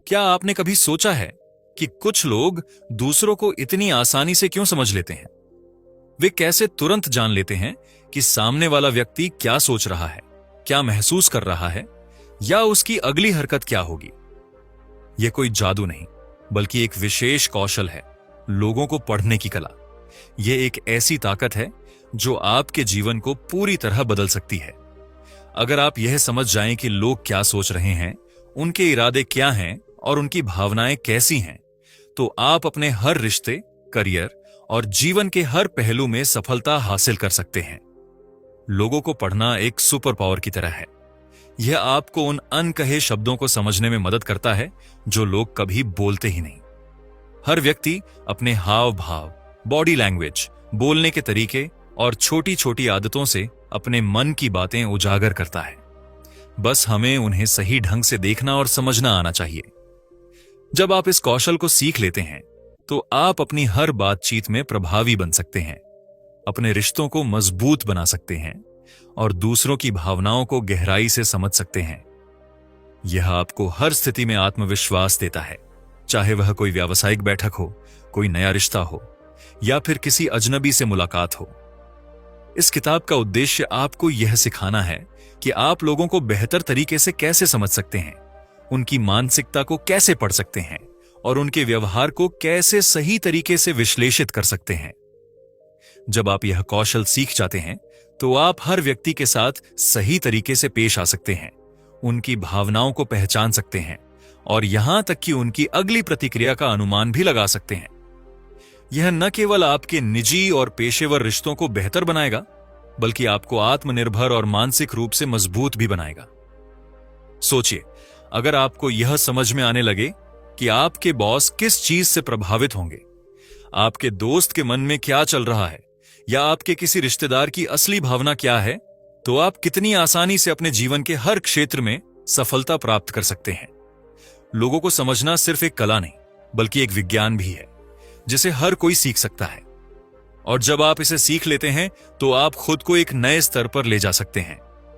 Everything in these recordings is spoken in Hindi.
क्या आपने कभी सोचा है कि कुछ लोग दूसरों को इतनी आसानी से क्यों समझ लेते हैं? वे कैसे तुरंत जान लेते हैं कि सामने वाला व्यक्ति क्या सोच रहा है, क्या महसूस कर रहा है, या उसकी अगली हरकत क्या होगी? यह कोई जादू नहीं, बल्कि एक विशेष कौशल है, लोगों को पढ़ने की कला। यह एक ऐसी ताकत है जो आपके जीवन को पूरी तरह बदल सकती है। अगर आप यह समझ जाएं कि लोग क्या सोच रहे हैं, उनके इरादे क्या हैं और उनकी भावनाएं कैसी हैं, तो आप अपने हर रिश्ते, करियर और जीवन के हर पहलू में सफलता हासिल कर सकते हैं। लोगों को पढ़ना एक सुपर पावर की तरह है। यह आपको उन अनकहे शब्दों को समझने में मदद करता है जो लोग कभी बोलते ही नहीं। हर व्यक्ति अपने हाव भाव, बॉडी लैंग्वेज, बोलने के तरीके और छोटी छोटी आदतों से अपने मन की बातें उजागर करता है। बस हमें उन्हें सही ढंग से देखना और समझना आना चाहिए। जब आप इस कौशल को सीख लेते हैं तो आप अपनी हर बातचीत में प्रभावी बन सकते हैं, अपने रिश्तों को मजबूत बना सकते हैं और दूसरों की भावनाओं को गहराई से समझ सकते हैं। यह आपको हर स्थिति में आत्मविश्वास देता है, चाहे वह कोई व्यावसायिक बैठक हो, कोई नया रिश्ता हो या फिर किसी अजनबी से मुलाकात हो। इस किताब का उद्देश्य आपको यह सिखाना है कि आप लोगों को बेहतर तरीके से कैसे समझ सकते हैं, उनकी मानसिकता को कैसे पढ़ सकते हैं और उनके व्यवहार को कैसे सही तरीके से विश्लेषित कर सकते हैं। जब आप यह कौशल सीख जाते हैं तो आप हर व्यक्ति के साथ सही तरीके से पेश आ सकते हैं, उनकी भावनाओं को पहचान सकते हैं और यहां तक कि उनकी अगली प्रतिक्रिया का अनुमान भी लगा सकते हैं। यह न केवल आपके निजी और पेशेवर रिश्तों को बेहतर बनाएगा, बल्कि आपको आत्मनिर्भर और मानसिक रूप से मजबूत भी बनाएगा। सोचिए, अगर आपको यह समझ में आने लगे कि आपके बॉस किस चीज से प्रभावित होंगे, आपके दोस्त के मन में क्या चल रहा है या आपके किसी रिश्तेदार की असली भावना क्या है, तो आप कितनी आसानी से अपने जीवन के हर क्षेत्र में सफलता प्राप्त कर सकते हैं। लोगों को समझना सिर्फ एक कला नहीं, बल्कि एक विज्ञान भी है जिसे हर कोई सीख सकता है। और जब आप इसे सीख लेते हैं तो आप खुद को एक नए स्तर पर ले जा सकते हैं,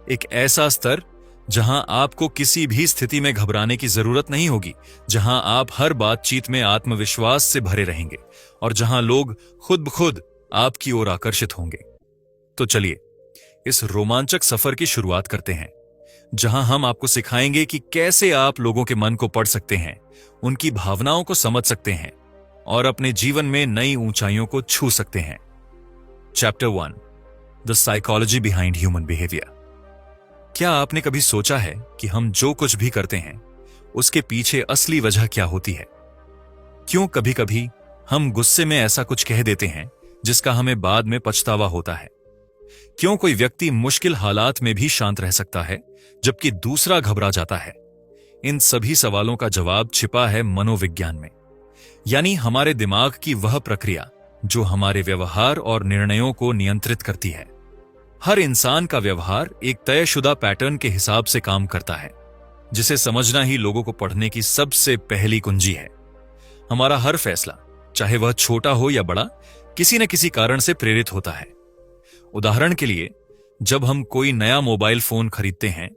एक ऐसा स्तर जहां आपको किसी भी स्थिति में घबराने की जरूरत नहीं होगी, जहां आप हर बातचीत में आत्मविश्वास से भरे रहेंगे और जहां लोग खुद ब खुद आपकी ओर आकर्षित होंगे। तो चलिए इस रोमांचक सफर की शुरुआत करते हैं, जहां हम आपको सिखाएंगे कि कैसे आप लोगों के मन को पढ़ सकते हैं, उनकी भावनाओं को समझ सकते हैं और अपने जीवन में नई ऊंचाइयों को छू सकते हैं। Chapter 1, the psychology behind human behaviour. क्या आपने कभी सोचा है कि हम जो कुछ भी करते हैं उसके पीछे असली वजह क्या होती है? क्यों कभी कभी हम गुस्से में ऐसा कुछ कह देते हैं जिसका हमें बाद में पछतावा होता है? क्यों कोई व्यक्ति मुश्किल हालात में भी शांत रह सकता है जबकि दूसरा घबरा जाता है? इन सभी सवालों का जवाब छिपा है मनोविज्ञान में, यानी हमारे दिमाग की वह प्रक्रिया जो हमारे व्यवहार और निर्णयों को नियंत्रित करती है। हर इंसान का व्यवहार एक तयशुदा पैटर्न के हिसाब से काम करता है, जिसे समझना ही लोगों को पढ़ने की सबसे पहली कुंजी है। हमारा हर फैसला, चाहे वह छोटा हो या बड़ा, किसी न किसी कारण से प्रेरित होता है। उदाहरण के लिए, जब हम कोई नया मोबाइल फोन खरीदते हैं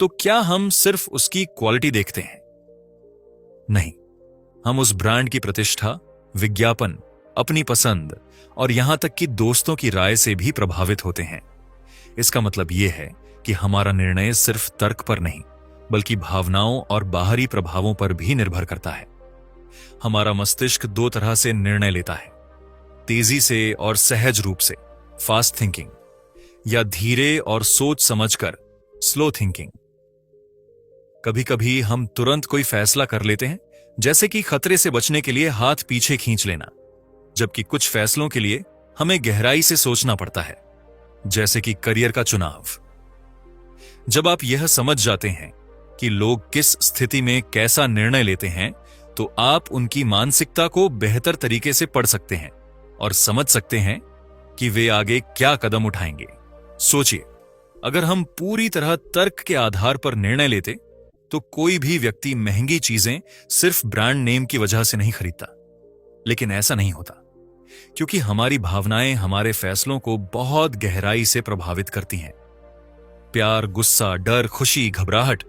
तो क्या हम सिर्फ उसकी क्वालिटी देखते हैं? नहीं, हम उस ब्रांड की प्रतिष्ठा, विज्ञापन, अपनी पसंद और यहां तक कि दोस्तों की राय से भी प्रभावित होते हैं। इसका मतलब यह है कि हमारा निर्णय सिर्फ तर्क पर नहीं, बल्कि भावनाओं और बाहरी प्रभावों पर भी निर्भर करता है। हमारा मस्तिष्क दो तरह से निर्णय लेता है, तेजी से और सहज रूप से, फास्ट थिंकिंग, या धीरे और सोच समझकर, स्लो थिंकिंग। कभी कभी हम तुरंत कोई फैसला कर लेते हैं, जैसे कि खतरे से बचने के लिए हाथ पीछे खींच लेना, जबकि कुछ फैसलों के लिए हमें गहराई से सोचना पड़ता है, जैसे कि करियर का चुनाव। जब आप यह समझ जाते हैं कि लोग किस स्थिति में कैसा निर्णय लेते हैं, तो आप उनकी मानसिकता को बेहतर तरीके से पढ़ सकते हैं और समझ सकते हैं कि वे आगे क्या कदम उठाएंगे। सोचिए, अगर हम पूरी तरह तर्क के आधार पर निर्णय लेते तो कोई भी व्यक्ति महंगी चीजें सिर्फ ब्रांड नेम की वजह से नहीं खरीदता। लेकिन ऐसा नहीं होता, क्योंकि हमारी भावनाएं हमारे फैसलों को बहुत गहराई से प्रभावित करती हैं। प्यार, गुस्सा, डर, खुशी, घबराहट,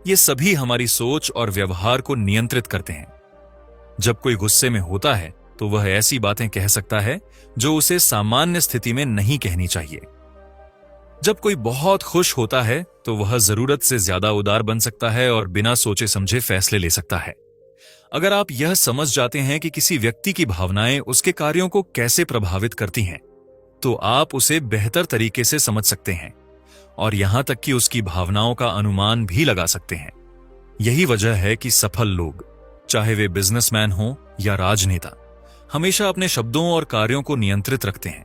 ये सभी हमारी सोच और व्यवहार को नियंत्रित करते हैं। जब कोई गुस्से में होता है तो वह ऐसी बातें कह सकता है जो उसे सामान्य स्थिति में नहीं कहनी चाहिए। जब कोई बहुत खुश होता है तो वह जरूरत से ज्यादा उदार बन सकता है और बिना सोचे समझे फैसले ले सकता है। अगर आप यह समझ जाते हैं कि किसी व्यक्ति की भावनाएं उसके कार्यों को कैसे प्रभावित करती हैं, तो आप उसे बेहतर तरीके से समझ सकते हैं और यहां तक कि उसकी भावनाओं का अनुमान भी लगा सकते हैं। यही वजह है कि सफल लोग, चाहे वे बिजनेसमैन हों या राजनेता, हमेशा अपने शब्दों और कार्यों को नियंत्रित रखते हैं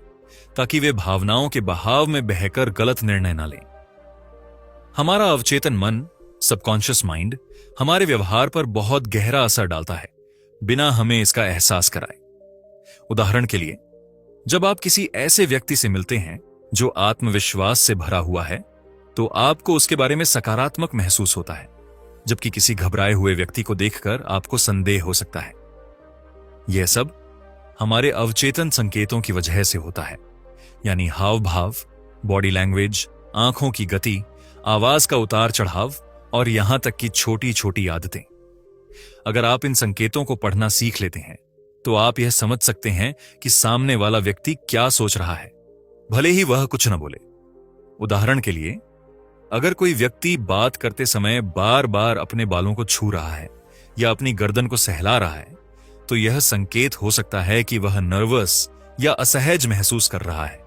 ताकि वे भावनाओं के बहाव में बहकर गलत निर्णय न लें। हमारा अवचेतन मन, सबकॉन्शियस माइंड, हमारे व्यवहार पर बहुत गहरा असर डालता है बिना हमें इसका एहसास कराए। उदाहरण के लिए, जब आप किसी ऐसे व्यक्ति से मिलते हैं जो आत्मविश्वास से भरा हुआ है, तो आपको उसके बारे में सकारात्मक महसूस होता है, जबकि किसी घबराए हुए व्यक्ति को देखकर आपको संदेह हो सकता है। यह सब हमारे अवचेतन संकेतों की वजह से होता है, यानी हाव भाव, बॉडी लैंग्वेज, आंखों की गति, आवाज का उतार चढ़ाव और यहां तक कि छोटी छोटी आदतें। अगर आप इन संकेतों को पढ़ना सीख लेते हैं तो आप यह समझ सकते हैं कि सामने वाला व्यक्ति क्या सोच रहा है, भले ही वह कुछ न बोले। उदाहरण के लिए, अगर कोई व्यक्ति बात करते समय बार बार अपने बालों को छू रहा है या अपनी गर्दन को सहला रहा है, तो यह संकेत हो सकता है कि वह नर्वस या असहज महसूस कर रहा है।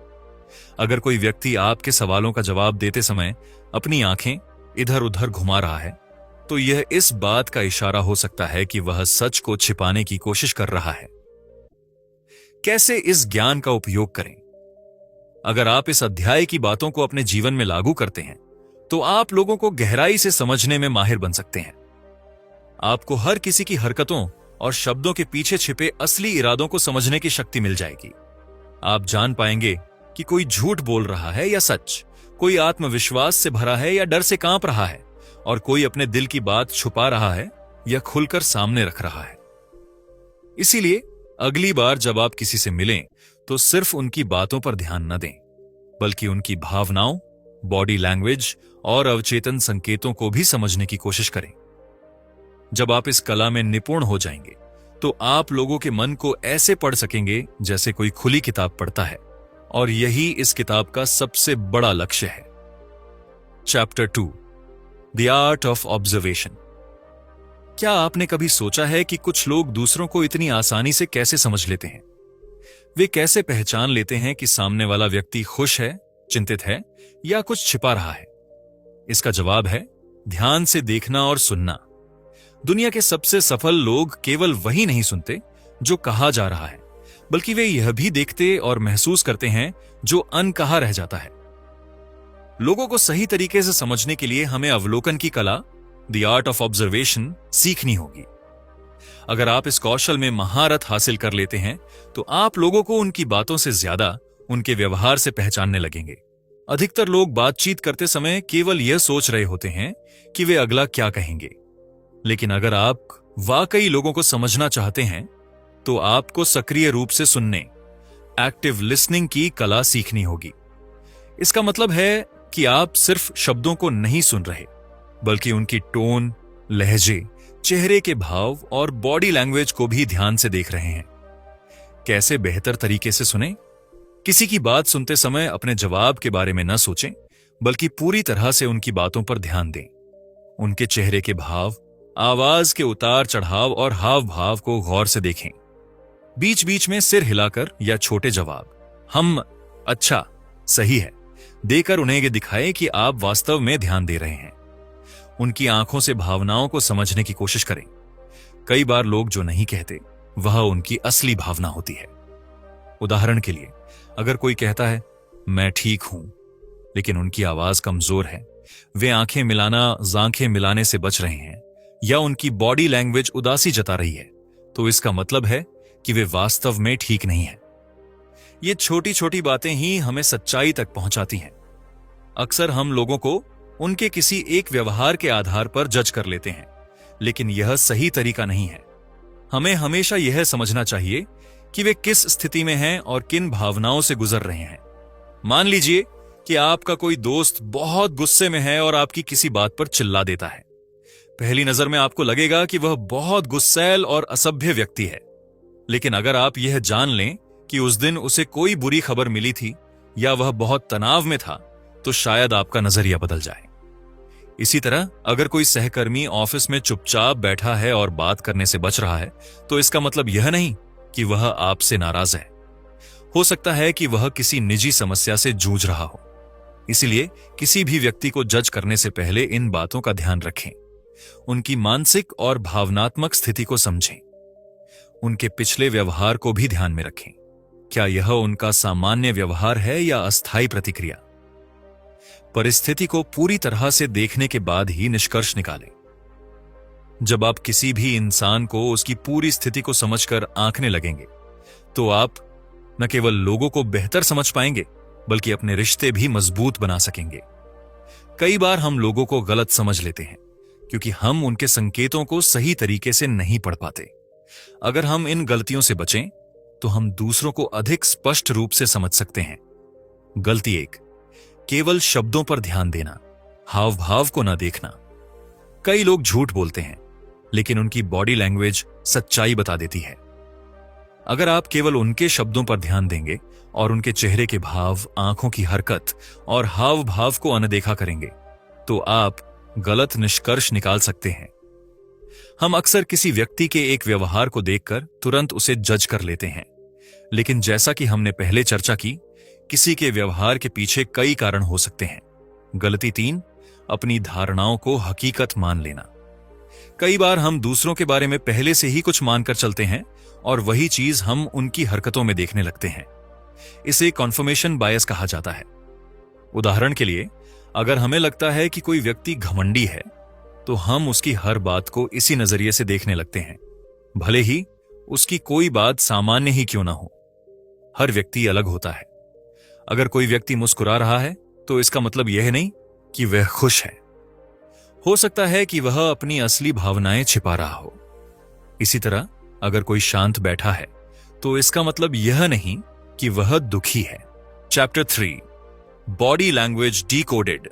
अगर कोई व्यक्ति आपके सवालों का जवाब देते समय अपनी आंखें इधर उधर घुमा रहा है, तो यह इस बात का इशारा हो सकता है कि वह सच को छिपाने की कोशिश कर रहा है। कैसे इस ज्ञान का उपयोग करें? अगर आप इस अध्याय की बातों को अपने जीवन में लागू करते हैं तो आप लोगों को गहराई से समझने में माहिर बन सकते हैं। आपको हर किसी की हरकतों और शब्दों के पीछे छिपे असली इरादों को समझने की शक्ति मिल जाएगी। आप जान पाएंगे कि कोई झूठ बोल रहा है या सच, कोई आत्मविश्वास से भरा है या डर से कांप रहा है, और कोई अपने दिल की बात छुपा रहा है या खुलकर सामने रख रहा है। इसीलिए अगली बार जब आप किसी से मिलें तो सिर्फ उनकी बातों पर ध्यान न दें, बल्कि उनकी भावनाओं, बॉडी लैंग्वेज और अवचेतन संकेतों को भी समझने की कोशिश करें। जब आप इस कला में निपुण हो जाएंगे तो आप लोगों के मन को ऐसे पढ़ सकेंगे जैसे कोई खुली किताब पढ़ता है, और यही इस किताब का सबसे बड़ा लक्ष्य है। Chapter 2, the art of observation. क्या आपने कभी सोचा है कि कुछ लोग दूसरों को इतनी आसानी से कैसे समझ लेते हैं? वे कैसे पहचान लेते हैं कि सामने वाला व्यक्ति खुश है, चिंतित है या कुछ छिपा रहा है? इसका जवाब है ध्यान से देखना और सुनना। दुनिया के सबसे सफल लोग केवल वही नहीं सुनते जो कहा जा रहा है, बल्कि वे यह भी देखते और महसूस करते हैं जो अनकहा रह जाता है। लोगों को सही तरीके से समझने के लिए हमें अवलोकन की कला, द आर्ट ऑफ ऑब्जर्वेशन, सीखनी होगी। अगर आप इस कौशल में महारत हासिल कर लेते हैं तो आप लोगों को उनकी बातों से ज्यादा उनके व्यवहार से पहचानने लगेंगे। अधिकतर लोग बातचीत करते समय केवल यह सोच रहे होते हैं कि वे अगला क्या कहेंगे, लेकिन अगर आप वाकई लोगों को समझना चाहते हैं तो आपको सक्रिय रूप से सुनने, एक्टिव लिसनिंग की कला सीखनी होगी। इसका मतलब है कि आप सिर्फ शब्दों को नहीं सुन रहे, बल्कि उनकी टोन, लहजे, चेहरे के भाव और बॉडी लैंग्वेज को भी ध्यान से देख रहे हैं। कैसे बेहतर तरीके से सुने? किसी की बात सुनते समय अपने जवाब के बारे में न सोचें, बल्कि पूरी तरह से उनकी बातों पर ध्यान दें। उनके चेहरे के भाव, आवाज के उतार चढ़ाव और हाव भाव को गौर से देखें। बीच बीच में सिर हिलाकर या छोटे जवाब, हम, अच्छा, सही है, देकर उन्हें यह दिखाएं कि आप वास्तव में ध्यान दे रहे हैं। उनकी आंखों से भावनाओं को समझने की कोशिश करें। कई बार लोग जो नहीं कहते वह उनकी असली भावना होती है। उदाहरण के लिए, अगर कोई कहता है मैं ठीक हूं, लेकिन उनकी आवाज कमजोर है, वे आंखें मिलाने से बच रहे हैं, या उनकी बॉडी लैंग्वेज उदासी जता रही है, तो इसका मतलब है कि वे वास्तव में ठीक नहीं है। ये छोटी छोटी बातें ही हमें सच्चाई तक पहुंचाती हैं। अक्सर हम लोगों को उनके किसी एक व्यवहार के आधार पर जज कर लेते हैं, लेकिन यह सही तरीका नहीं है। हमें हमेशा यह समझना चाहिए कि वे किस स्थिति में हैं और किन भावनाओं से गुजर रहे हैं। मान लीजिए कि आपका कोई दोस्त बहुत गुस्से में है और आपकी किसी बात पर चिल्ला देता है। पहली नजर में आपको लगेगा कि वह बहुत गुस्सैल और असभ्य व्यक्ति है, लेकिन अगर आप यह जान लें कि उस दिन उसे कोई बुरी खबर मिली थी या वह बहुत तनाव में था, तो शायद आपका नजरिया बदल जाए। इसी तरह अगर कोई सहकर्मी ऑफिस में चुपचाप बैठा है और बात करने से बच रहा है, तो इसका मतलब यह नहीं कि वह आपसे नाराज है। हो सकता है कि वह किसी निजी समस्या से जूझ रहा हो। इसीलिए किसी भी व्यक्ति को जज करने से पहले इन बातों का ध्यान रखें। उनकी मानसिक और भावनात्मक स्थिति को समझें। उनके पिछले व्यवहार को भी ध्यान में रखें। क्या यह उनका सामान्य व्यवहार है या अस्थायी प्रतिक्रिया? परिस्थिति को पूरी तरह से देखने के बाद ही निष्कर्ष निकालें। जब आप किसी भी इंसान को उसकी पूरी स्थिति को समझकर आंकने लगेंगे, तो आप न केवल लोगों को बेहतर समझ पाएंगे, बल्कि अपने रिश्ते भी मजबूत बना सकेंगे। कई बार हम लोगों को गलत समझ लेते हैं क्योंकि हम उनके संकेतों को सही तरीके से नहीं पढ़ पाते। अगर हम इन गलतियों से बचें, तो हम दूसरों को अधिक स्पष्ट रूप से समझ सकते हैं। गलती 1, केवल शब्दों पर ध्यान देना, हाव भाव को न देखना। कई लोग झूठ बोलते हैं, लेकिन उनकी बॉडी लैंग्वेज सच्चाई बता देती है। अगर आप केवल उनके शब्दों पर ध्यान देंगे और उनके चेहरे के भाव, आंखों की हरकत और हाव भाव को अनदेखा करेंगे, तो आप गलत निष्कर्ष निकाल सकते हैं। हम अक्सर किसी व्यक्ति के एक व्यवहार को देखकर तुरंत उसे जज कर लेते हैं, लेकिन जैसा कि हमने पहले चर्चा की, किसी के व्यवहार के पीछे कई कारण हो सकते हैं। गलती 3, अपनी धारणाओं को हकीकत मान लेना। कई बार हम दूसरों के बारे में पहले से ही कुछ मानकर चलते हैं और वही चीज हम उनकी हरकतों में देखने लगते हैं। इसे कॉन्फर्मेशन बायस कहा जाता है। उदाहरण के लिए, अगर हमें लगता है कि कोई व्यक्ति घमंडी है, तो हम उसकी हर बात को इसी नजरिए से देखने लगते हैं, भले ही उसकी कोई बात सामान्य ही क्यों ना हो। हर व्यक्ति अलग होता है। अगर कोई व्यक्ति मुस्कुरा रहा है, तो इसका मतलब यह नहीं कि वह खुश है। हो सकता है कि वह अपनी असली भावनाएं छिपा रहा हो। इसी तरह अगर कोई शांत बैठा है, तो इसका मतलब यह नहीं कि वह दुखी है। Chapter 3, body language decoded.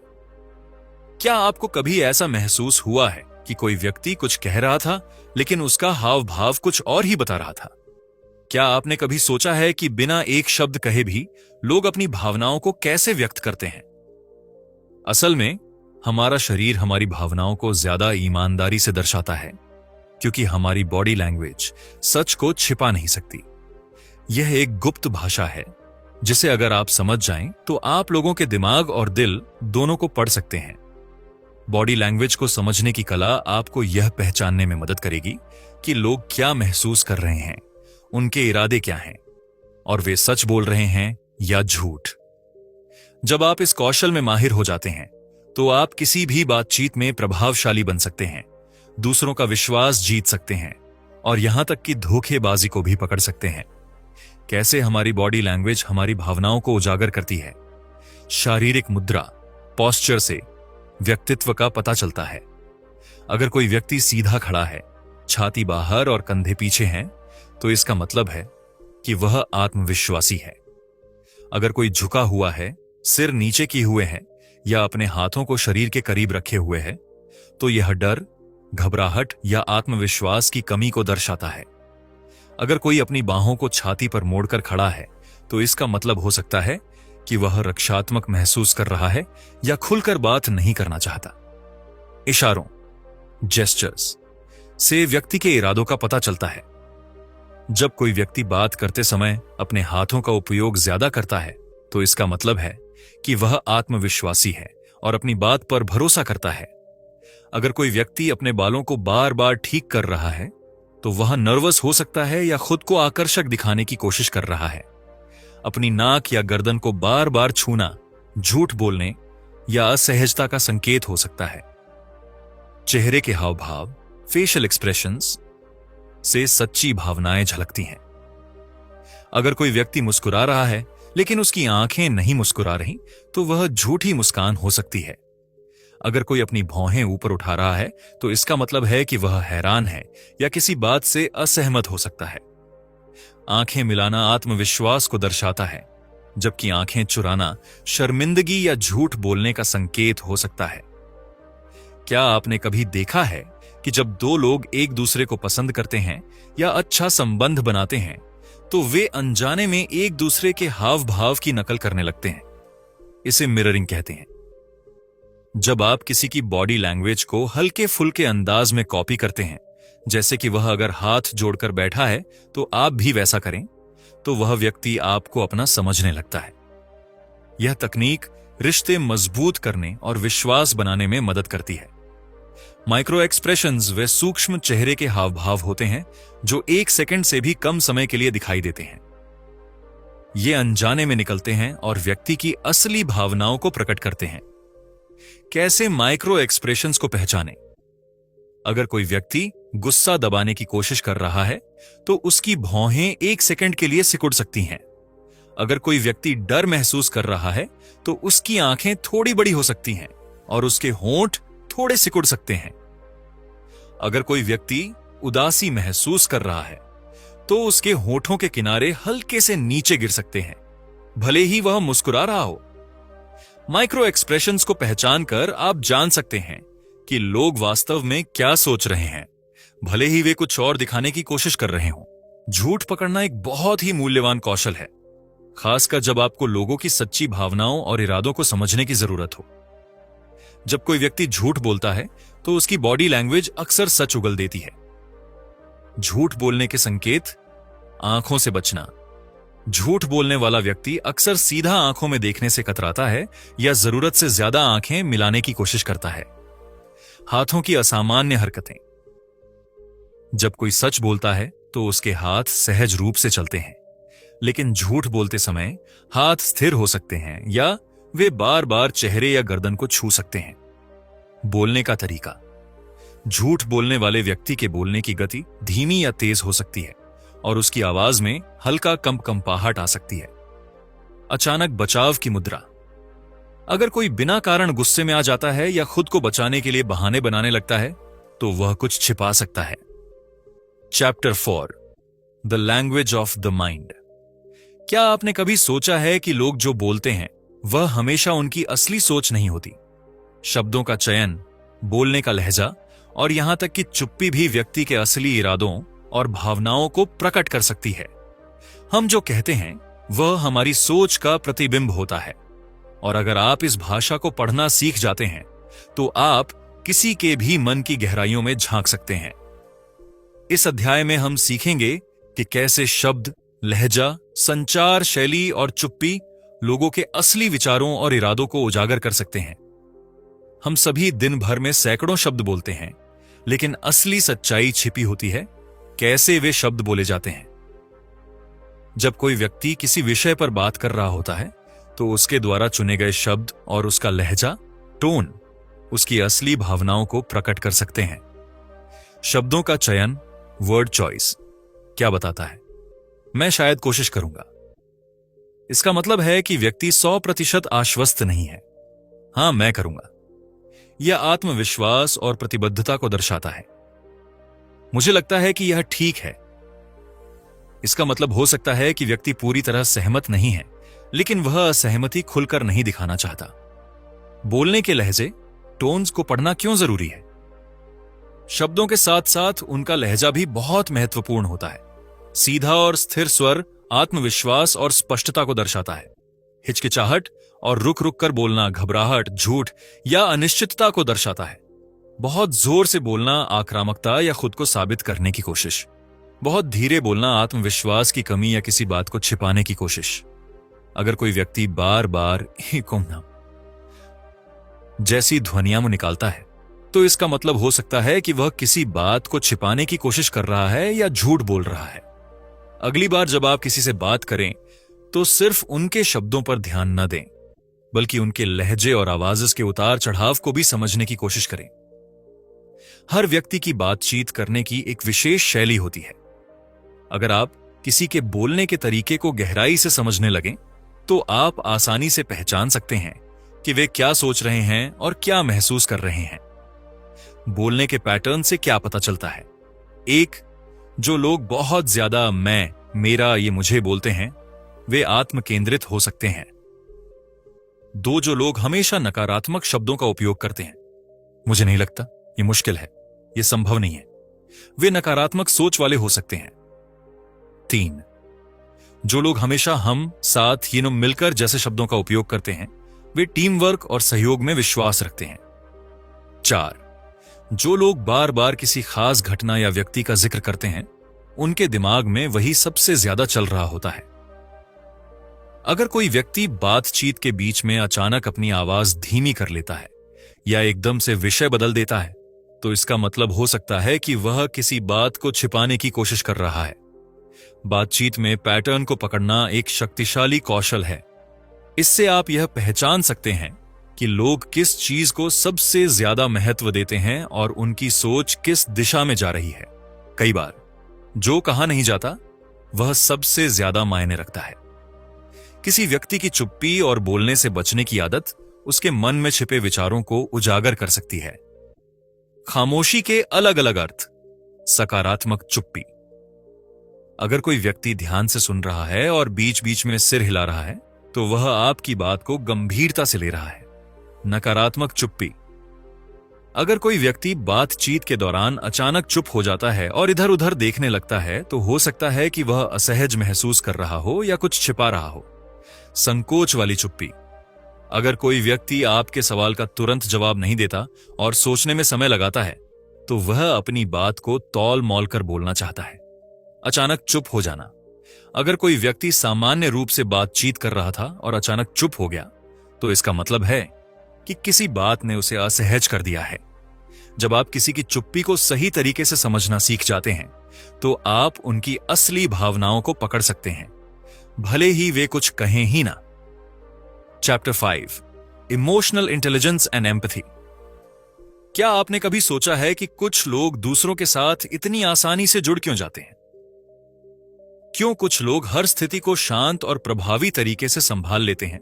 क्या आपको कभी ऐसा महसूस हुआ है कि कोई व्यक्ति कुछ कह रहा था, लेकिन उसका हाव भाव कुछ और ही बता रहा था? क्या आपने कभी सोचा है कि बिना एक शब्द कहे भी लोग अपनी भावनाओं को कैसे व्यक्त करते हैं? असल में हमारा शरीर हमारी भावनाओं को ज्यादा ईमानदारी से दर्शाता है, क्योंकि हमारी बॉडी लैंग्वेज सच को छिपा नहीं सकती। यह एक गुप्त भाषा है, जिसे अगर आप समझ जाएं, तो आप लोगों के दिमाग और दिल दोनों को पढ़ सकते हैं। बॉडी लैंग्वेज को समझने की कला आपको यह पहचानने में मदद करेगी कि लोग क्या महसूस कर रहे हैं, उनके इरादे क्या हैं, और वे सच बोल रहे हैं या झूठ। जब आप इस कौशल में माहिर हो जाते हैं, तो आप किसी भी बातचीत में प्रभावशाली बन सकते हैं, दूसरों का विश्वास जीत सकते हैं और यहां तक कि धोखेबाजी को भी पकड़ सकते हैं। कैसे हमारी बॉडी लैंग्वेज हमारी भावनाओं को उजागर करती है? शारीरिक मुद्रा, पोस्चर से व्यक्तित्व का पता चलता है। अगर कोई व्यक्ति सीधा खड़ा है, छाती बाहर और कंधे पीछे हैं, तो इसका मतलब है कि वह आत्मविश्वासी है। अगर कोई झुका हुआ है, सिर नीचे किए हुए है या अपने हाथों को शरीर के करीब रखे हुए है, तो यह डर, घबराहट या आत्मविश्वास की कमी को दर्शाता है। अगर कोई अपनी बाहों को छाती पर मोड़कर खड़ा है, तो इसका मतलब हो सकता है कि वह रक्षात्मक महसूस कर रहा है या खुलकर बात नहीं करना चाहता। इशारों, जेस्चर्स से व्यक्ति के इरादों का पता चलता है। जब कोई व्यक्ति बात करते समय अपने हाथों का उपयोग ज्यादा करता है, तो इसका मतलब है कि वह आत्मविश्वासी है और अपनी बात पर भरोसा करता है। अगर कोई व्यक्ति अपने बालों को बार बार ठीक कर रहा है, तो वह नर्वस हो सकता है या खुद को आकर्षक दिखाने की कोशिश कर रहा है। अपनी नाक या गर्दन को बार बार छूना झूठ बोलने या असहजता का संकेत हो सकता है। चेहरे के हाव भाव, फेशियल एक्सप्रेशंस से सच्ची भावनाएं झलकती हैं। अगर कोई व्यक्ति मुस्कुरा रहा है लेकिन उसकी आंखें नहीं मुस्कुरा रही, तो वह झूठी मुस्कान हो सकती है। अगर कोई अपनी भौहें ऊपर उठा रहा है, तो इसका मतलब है कि वह हैरान है या किसी बात से असहमत हो सकता है। आंखें मिलाना आत्मविश्वास को दर्शाता है, जबकि आंखें चुराना शर्मिंदगी या झूठ बोलने का संकेत हो सकता है। क्या आपने कभी देखा है कि जब दो लोग एक दूसरे को पसंद करते हैं या अच्छा संबंध बनाते हैं तो वे अनजाने में एक दूसरे के हाव भाव की नकल करने लगते हैं। इसे मिररिंग कहते हैं। जब आप किसी की बॉडी लैंग्वेज को हल्के फुल्के अंदाज में कॉपी करते हैं, जैसे कि वह अगर हाथ जोड़कर बैठा है तो आप भी वैसा करें, तो वह व्यक्ति आपको अपना समझने लगता है। यह तकनीक रिश्ते मजबूत करने और विश्वास बनाने में मदद करती है। माइक्रो एक्सप्रेशंस वे सूक्ष्म चेहरे के हाव भाव होते हैं जो 1 सेकंड से भी कम समय के लिए दिखाई देते हैं। ये अनजाने में निकलते हैं और व्यक्ति की असली भावनाओं को प्रकट करते हैं। कैसे माइक्रो एक्सप्रेशंस को पहचानें? अगर कोई व्यक्ति गुस्सा दबाने की कोशिश कर रहा है तो उसकी भौहें 1 सेकंड के लिए सिकुड़ सकती हैं। अगर कोई व्यक्ति डर महसूस कर रहा है तो उसकी आंखें थोड़ी बड़ी हो सकती हैं और उसके होंठ थोड़े सिकुड़ सकते हैं। अगर कोई व्यक्ति उदासी महसूस कर रहा है तो उसके होठों के किनारे हल्के से नीचे गिर सकते हैं, भले ही वह मुस्कुरा रहा हो। माइक्रो एक्सप्रेशंस को पहचान कर आप जान सकते हैं कि लोग वास्तव में क्या सोच रहे हैं, भले ही वे कुछ और दिखाने की कोशिश कर रहे हों। झूठ पकड़ना एक बहुत ही मूल्यवान कौशल है, खासकर जब आपको लोगों की सच्ची भावनाओं और इरादों को समझने की जरूरत हो। जब कोई व्यक्ति झूठ बोलता है तो उसकी बॉडी लैंग्वेज अक्सर सच उगल देती है। झूठ बोलने के संकेत: आंखों से बचना। झूठ बोलने वाला व्यक्ति अक्सर सीधा आंखों में देखने से कतराता है या जरूरत से ज्यादा आंखें मिलाने की कोशिश करता है। हाथों की असामान्य हरकतें। जब कोई सच बोलता है तो उसके हाथ सहज रूप से चलते हैं, लेकिन झूठ बोलते समय हाथ स्थिर हो सकते हैं या वे बार बार चेहरे या गर्दन को छू सकते हैं। बोलने का तरीका। झूठ बोलने वाले व्यक्ति के बोलने की गति धीमी या तेज हो सकती है और उसकी आवाज में हल्का कंपकंपाहट आ सकती है। अचानक बचाव की मुद्रा। अगर कोई बिना कारण गुस्से में आ जाता है या खुद को बचाने के लिए बहाने बनाने लगता है तो वह कुछ छिपा सकता है। Chapter 4 the language of the mind. क्या आपने कभी सोचा है कि लोग जो बोलते हैं वह हमेशा उनकी असली सोच नहीं होती? शब्दों का चयन, बोलने का लहजा और यहां तक कि चुप्पी भी व्यक्ति के असली इरादों और भावनाओं को प्रकट कर सकती है। हम जो कहते हैं वह हमारी सोच का प्रतिबिंब होता है, और अगर आप इस भाषा को पढ़ना सीख जाते हैं तो आप किसी के भी मन की गहराइयों में झांक सकते हैं। इस अध्याय में हम सीखेंगे कि कैसे शब्द, लहजा, संचार शैली और चुप्पी लोगों के असली विचारों और इरादों को उजागर कर सकते हैं। हम सभी दिन भर में सैकड़ों शब्द बोलते हैं, लेकिन असली सच्चाई छिपी होती है कैसे वे शब्द बोले जाते हैं। जब कोई व्यक्ति किसी विषय पर बात कर रहा होता है तो उसके द्वारा चुने गए शब्द और उसका लहजा, टोन, उसकी असली भावनाओं को प्रकट कर सकते हैं। शब्दों का चयन, वर्ड चॉइस, क्या बताता है? मैं शायद कोशिश करूंगा। इसका मतलब है कि व्यक्ति 100% आश्वस्त नहीं है। हां, मैं करूंगा। यह आत्मविश्वास और प्रतिबद्धता को दर्शाता है। मुझे लगता है कि यह ठीक है। इसका मतलब हो सकता है कि व्यक्ति पूरी तरह सहमत नहीं है, लेकिन वह असहमति खुलकर नहीं दिखाना चाहता। बोलने के लहजे, टोन्स को पढ़ना क्यों जरूरी है? शब्दों के साथ साथ उनका लहजा भी बहुत महत्वपूर्ण होता है। सीधा और स्थिर स्वर आत्मविश्वास और स्पष्टता को दर्शाता है। हिचकिचाहट और रुक रुक कर बोलना घबराहट, झूठ या अनिश्चितता को दर्शाता है। बहुत जोर से बोलना आक्रामकता या खुद को साबित करने की कोशिश। बहुत धीरे बोलना आत्मविश्वास की कमी या किसी बात को छिपाने की कोशिश। अगर कोई व्यक्ति बार बार कोमना जैसी ध्वनियां निकालता है तो इसका मतलब हो सकता है कि वह किसी बात को छिपाने की कोशिश कर रहा है या झूठ बोल रहा है। अगली बार जब आप किसी से बात करें तो सिर्फ उनके शब्दों पर ध्यान न दें, बल्कि उनके लहजे और आवाज के उतार चढ़ाव को भी समझने की कोशिश करें। हर व्यक्ति की बातचीत करने की एक विशेष शैली होती है। अगर आप किसी के बोलने के तरीके को गहराई से समझने लगें तो आप आसानी से पहचान सकते हैं कि वे क्या सोच रहे हैं और क्या महसूस कर रहे हैं। बोलने के पैटर्न से क्या पता चलता है? 1. जो लोग बहुत ज्यादा मैं, मेरा, ये मुझे बोलते हैं वे आत्म केंद्रित हो सकते हैं। 2. जो लोग हमेशा नकारात्मक शब्दों का उपयोग करते हैं, मुझे नहीं लगता, ये मुश्किल है, यह संभव नहीं है। वे नकारात्मक सोच वाले हो सकते हैं। 3. जो लोग हमेशा हम, साथ, मिलकर जैसे शब्दों का उपयोग करते हैं, वे टीम वर्क और सहयोग में विश्वास रखते हैं। 4. जो लोग बार बार किसी खास घटना या व्यक्ति का जिक्र करते हैं, उनके दिमाग में वही सबसे ज्यादा चल रहा होता है। अगर कोई व्यक्ति बातचीत के बीच में अचानक अपनी आवाज धीमी कर लेता है या एकदम से विषय बदल देता है, तो इसका मतलब हो सकता है कि वह किसी बात को छिपाने की कोशिश कर रहा है। बातचीत में पैटर्न को पकड़ना एक शक्तिशाली कौशल है। इससे आप यह पहचान सकते हैं कि लोग किस चीज को सबसे ज्यादा महत्व देते हैं और उनकी सोच किस दिशा में जा रही है। कई बार जो कहा नहीं जाता वह सबसे ज्यादा मायने रखता है। किसी व्यक्ति की चुप्पी और बोलने से बचने की आदत उसके मन में छिपे विचारों को उजागर कर सकती है। खामोशी के अलग अलग अर्थ। सकारात्मक चुप्पी। अगर कोई व्यक्ति ध्यान से सुन रहा है और बीच बीच में सिर हिला रहा है, तो वह आपकी बात को गंभीरता से ले रहा है। नकारात्मक चुप्पी। अगर कोई व्यक्ति बातचीत के दौरान अचानक चुप हो जाता है और इधर उधर देखने लगता है, तो हो सकता है कि वह असहज महसूस कर रहा हो या कुछ छिपा रहा हो। संकोच वाली चुप्पी। अगर कोई व्यक्ति आपके सवाल का तुरंत जवाब नहीं देता और सोचने में समय लगाता है, तो वह अपनी बात को तौल मौल कर बोलना चाहता है। अचानक चुप हो जाना। अगर कोई व्यक्ति सामान्य रूप से बातचीत कर रहा था और अचानक चुप हो गया, तो इसका मतलब है कि किसी बात ने उसे असहज कर दिया है। जब आप किसी की चुप्पी को सही तरीके से समझना सीख जाते हैं, तो आप उनकी असली भावनाओं को पकड़ सकते हैं, भले ही वे कुछ कहें ही ना। Chapter 5, emotional intelligence and empathy. क्या आपने कभी सोचा है कि कुछ लोग दूसरों के साथ इतनी आसानी से जुड़ क्यों जाते हैं? क्यों कुछ लोग हर स्थिति को शांत और प्रभावी तरीके से संभाल लेते हैं,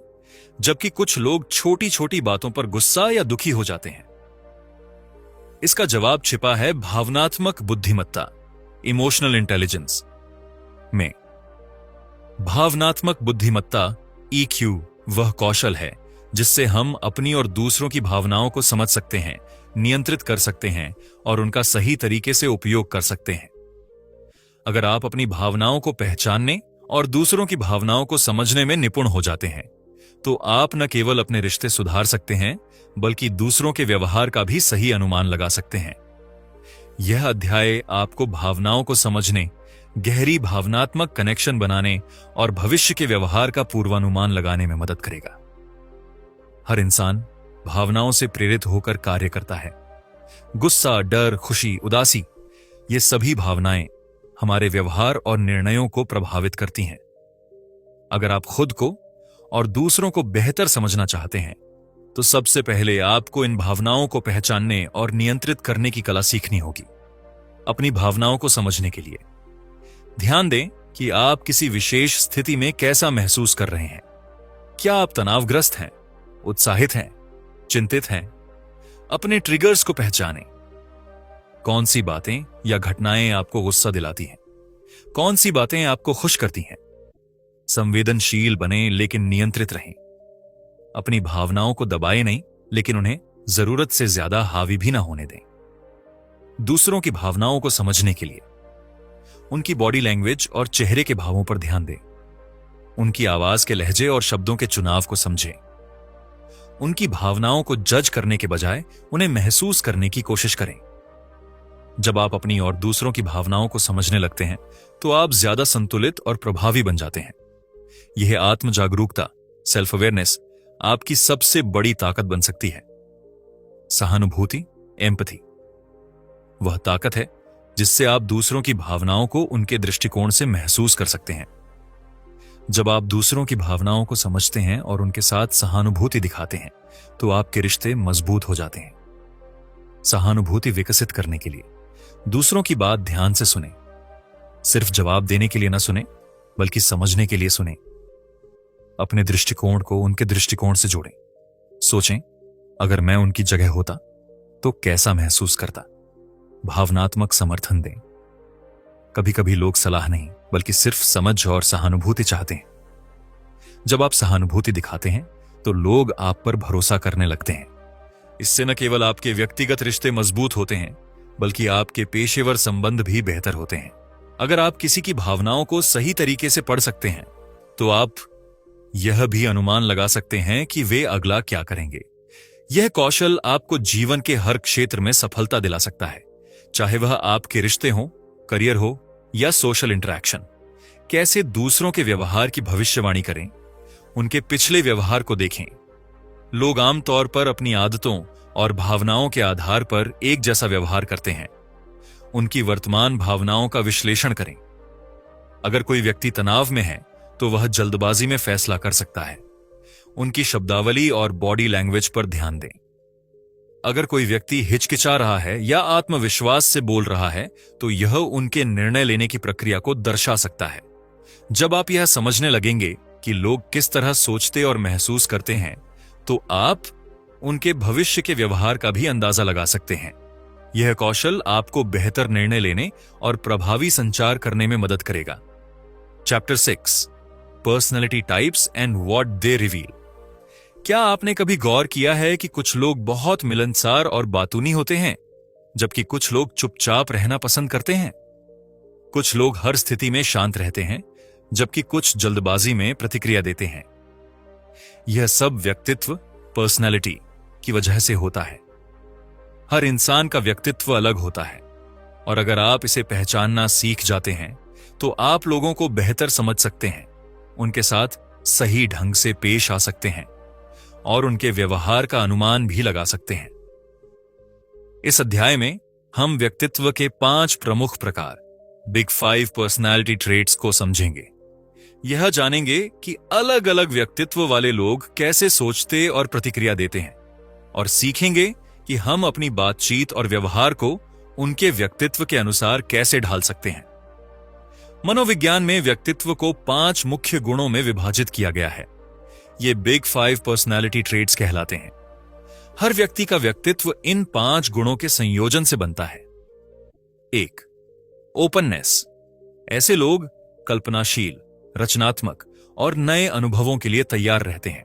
जबकि कुछ लोग छोटी छोटी बातों पर गुस्सा या दुखी हो जाते हैं? इसका जवाब छिपा है भावनात्मक बुद्धिमत्ता, इमोशनल इंटेलिजेंस में। भावनात्मक बुद्धिमत्ता, EQ, वह कौशल है जिससे हम अपनी और दूसरों की भावनाओं को समझ सकते हैं, नियंत्रित कर सकते हैं और उनका सही तरीके से उपयोग कर सकते हैं। अगर आप अपनी भावनाओं को पहचानने और दूसरों की भावनाओं को समझने में निपुण हो जाते हैं, तो आप न केवल अपने रिश्ते सुधार सकते हैं, बल्कि दूसरों के व्यवहार का भी सही अनुमान लगा सकते हैं। यह अध्याय आपको भावनाओं को समझने, गहरी भावनात्मक कनेक्शन बनाने और भविष्य के व्यवहार का पूर्वानुमान लगाने में मदद करेगा। हर इंसान भावनाओं से प्रेरित होकर कार्य करता है। गुस्सा, डर, खुशी, उदासी, ये सभी भावनाएं हमारे व्यवहार और निर्णयों को प्रभावित करती हैं। अगर आप खुद को और दूसरों को बेहतर समझना चाहते हैं, तो सबसे पहले आपको इन भावनाओं को पहचानने और नियंत्रित करने की कला सीखनी होगी। अपनी भावनाओं को समझने के लिए ध्यान दें कि आप किसी विशेष स्थिति में कैसा महसूस कर रहे हैं। क्या आप तनावग्रस्त हैं, उत्साहित हैं, चिंतित हैं? अपने ट्रिगर्स को पहचानें। कौन सी बातें या घटनाएं आपको गुस्सा दिलाती हैं? कौन सी बातें आपको खुश करती हैं? संवेदनशील बने लेकिन नियंत्रित रहें। अपनी भावनाओं को दबाएं नहीं, लेकिन उन्हें जरूरत से ज्यादा हावी भी ना होने दें। दूसरों की भावनाओं को समझने के लिए उनकी बॉडी लैंग्वेज और चेहरे के भावों पर ध्यान दें। उनकी आवाज के लहजे और शब्दों के चुनाव को समझें। उनकी भावनाओं को जज करने के बजाय उन्हें महसूस करने की कोशिश करें। जब आप अपनी और दूसरों की भावनाओं को समझने लगते हैं, तो आप ज्यादा संतुलित और प्रभावी बन जाते हैं। यह आत्म जागरूकता, सेल्फ अवेयरनेस, आपकी सबसे बड़ी ताकत बन सकती है। सहानुभूति, एम्पैथी, वह ताकत है जिससे आप दूसरों की भावनाओं को उनके दृष्टिकोण से महसूस कर सकते हैं। जब आप दूसरों की भावनाओं को समझते हैं और उनके साथ सहानुभूति दिखाते हैं, तो आपके रिश्ते मजबूत हो जाते हैं। सहानुभूति विकसित करने के लिए दूसरों की बात ध्यान से सुने। सिर्फ जवाब देने के लिए न सुने, बल्कि समझने के लिए सुने। अपने दृष्टिकोण को उनके दृष्टिकोण से जोड़ें। सोचें, अगर मैं उनकी जगह होता तो कैसा महसूस करता। भावनात्मक समर्थन दें। कभी कभी लोग सलाह नहीं, बल्कि सिर्फ समझ और सहानुभूति चाहते हैं। जब आप सहानुभूति दिखाते हैं, तो लोग आप पर भरोसा करने लगते हैं। इससे न केवल आपके व्यक्तिगत रिश्ते मजबूत होते हैं, बल्कि आपके पेशेवर संबंध भी बेहतर होते हैं। अगर आप किसी की भावनाओं को सही तरीके से पढ़ सकते हैं तो आप यह भी अनुमान लगा सकते हैं कि वे अगला क्या करेंगे। यह कौशल आपको जीवन के हर क्षेत्र में सफलता दिला सकता है, चाहे वह आपके रिश्ते हो, करियर हो या सोशल इंटरैक्शन। कैसे दूसरों के व्यवहार की भविष्यवाणी करें, उनके पिछले व्यवहार को देखें। लोग आमतौर पर अपनी आदतों और भावनाओं के आधार पर एक जैसा व्यवहार करते हैं। उनकी वर्तमान भावनाओं का विश्लेषण करें। अगर कोई व्यक्ति तनाव में है तो वह जल्दबाजी में फैसला कर सकता है। उनकी शब्दावली और बॉडी लैंग्वेज पर ध्यान दें। अगर कोई व्यक्ति हिचकिचा रहा है या आत्मविश्वास से बोल रहा है तो यह उनके निर्णय लेने की प्रक्रिया को दर्शा सकता है। जब आप यह समझने लगेंगे कि लोग किस तरह सोचते और महसूस करते हैं तो आप उनके भविष्य के व्यवहार का भी अंदाजा लगा सकते हैं। यह कौशल आपको बेहतर निर्णय लेने और प्रभावी संचार करने में मदद करेगा। Chapter 6, personality types and what they reveal. क्या आपने कभी गौर किया है कि कुछ लोग बहुत मिलनसार और बातूनी होते हैं, जबकि कुछ लोग चुपचाप रहना पसंद करते हैं? कुछ लोग हर स्थिति में शांत रहते हैं, जबकि कुछ जल्दबाजी में प्रतिक्रिया देते हैं। यह सब व्यक्तित्व, पर्सनैलिटी की वजह से होता है। हर इंसान का व्यक्तित्व अलग होता है और अगर आप इसे पहचानना सीख जाते हैं तो आप लोगों को बेहतर समझ सकते हैं, उनके साथ सही ढंग से पेश आ सकते हैं और उनके व्यवहार का अनुमान भी लगा सकते हैं। इस अध्याय में हम व्यक्तित्व के 5 प्रमुख प्रकार, बिग 5 पर्सनैलिटी ट्रेट्स को समझेंगे। यह जानेंगे कि अलग अलग व्यक्तित्व वाले लोग कैसे सोचते और प्रतिक्रिया देते हैं और सीखेंगे कि हम अपनी बातचीत और व्यवहार को उनके व्यक्तित्व के अनुसार कैसे ढाल सकते हैं। मनोविज्ञान में व्यक्तित्व को 5 मुख्य गुणों में विभाजित किया गया है। ये बिग 5 पर्सनैलिटी ट्रेट्स कहलाते हैं। हर व्यक्ति का व्यक्तित्व इन 5 गुणों के संयोजन से बनता है। 1, ओपननेस। ऐसे लोग कल्पनाशील, रचनात्मक और नए अनुभवों के लिए तैयार रहते हैं।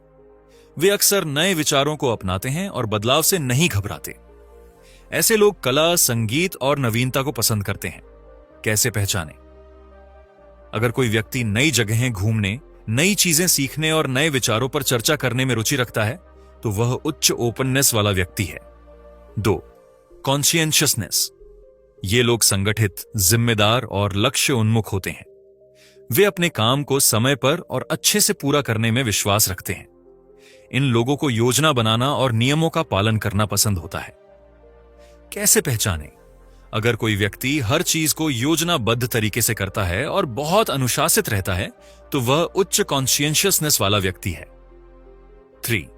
वे अक्सर नए विचारों को अपनाते हैं और बदलाव से नहीं घबराते। ऐसे लोग कला, संगीत और नवीनता को पसंद करते हैं। कैसे पहचानें? अगर कोई व्यक्ति नई जगहें घूमने, नई चीजें सीखने और नए विचारों पर चर्चा करने में रुचि रखता है तो वह उच्च ओपननेस वाला व्यक्ति है। 2, कॉन्शियंशियसनेस। ये लोग संगठित, जिम्मेदार और लक्ष्य उन्मुख होते हैं। वे अपने काम को समय पर और अच्छे से पूरा करने में विश्वास रखते हैं। इन लोगों को योजना बनाना और नियमों का पालन करना पसंद होता है। कैसे पहचानें? अगर कोई व्यक्ति हर चीज को योजनाबद्ध तरीके से करता है और बहुत अनुशासित रहता है तो वह उच्च कॉन्शियंशियसनेस वाला व्यक्ति है। 3,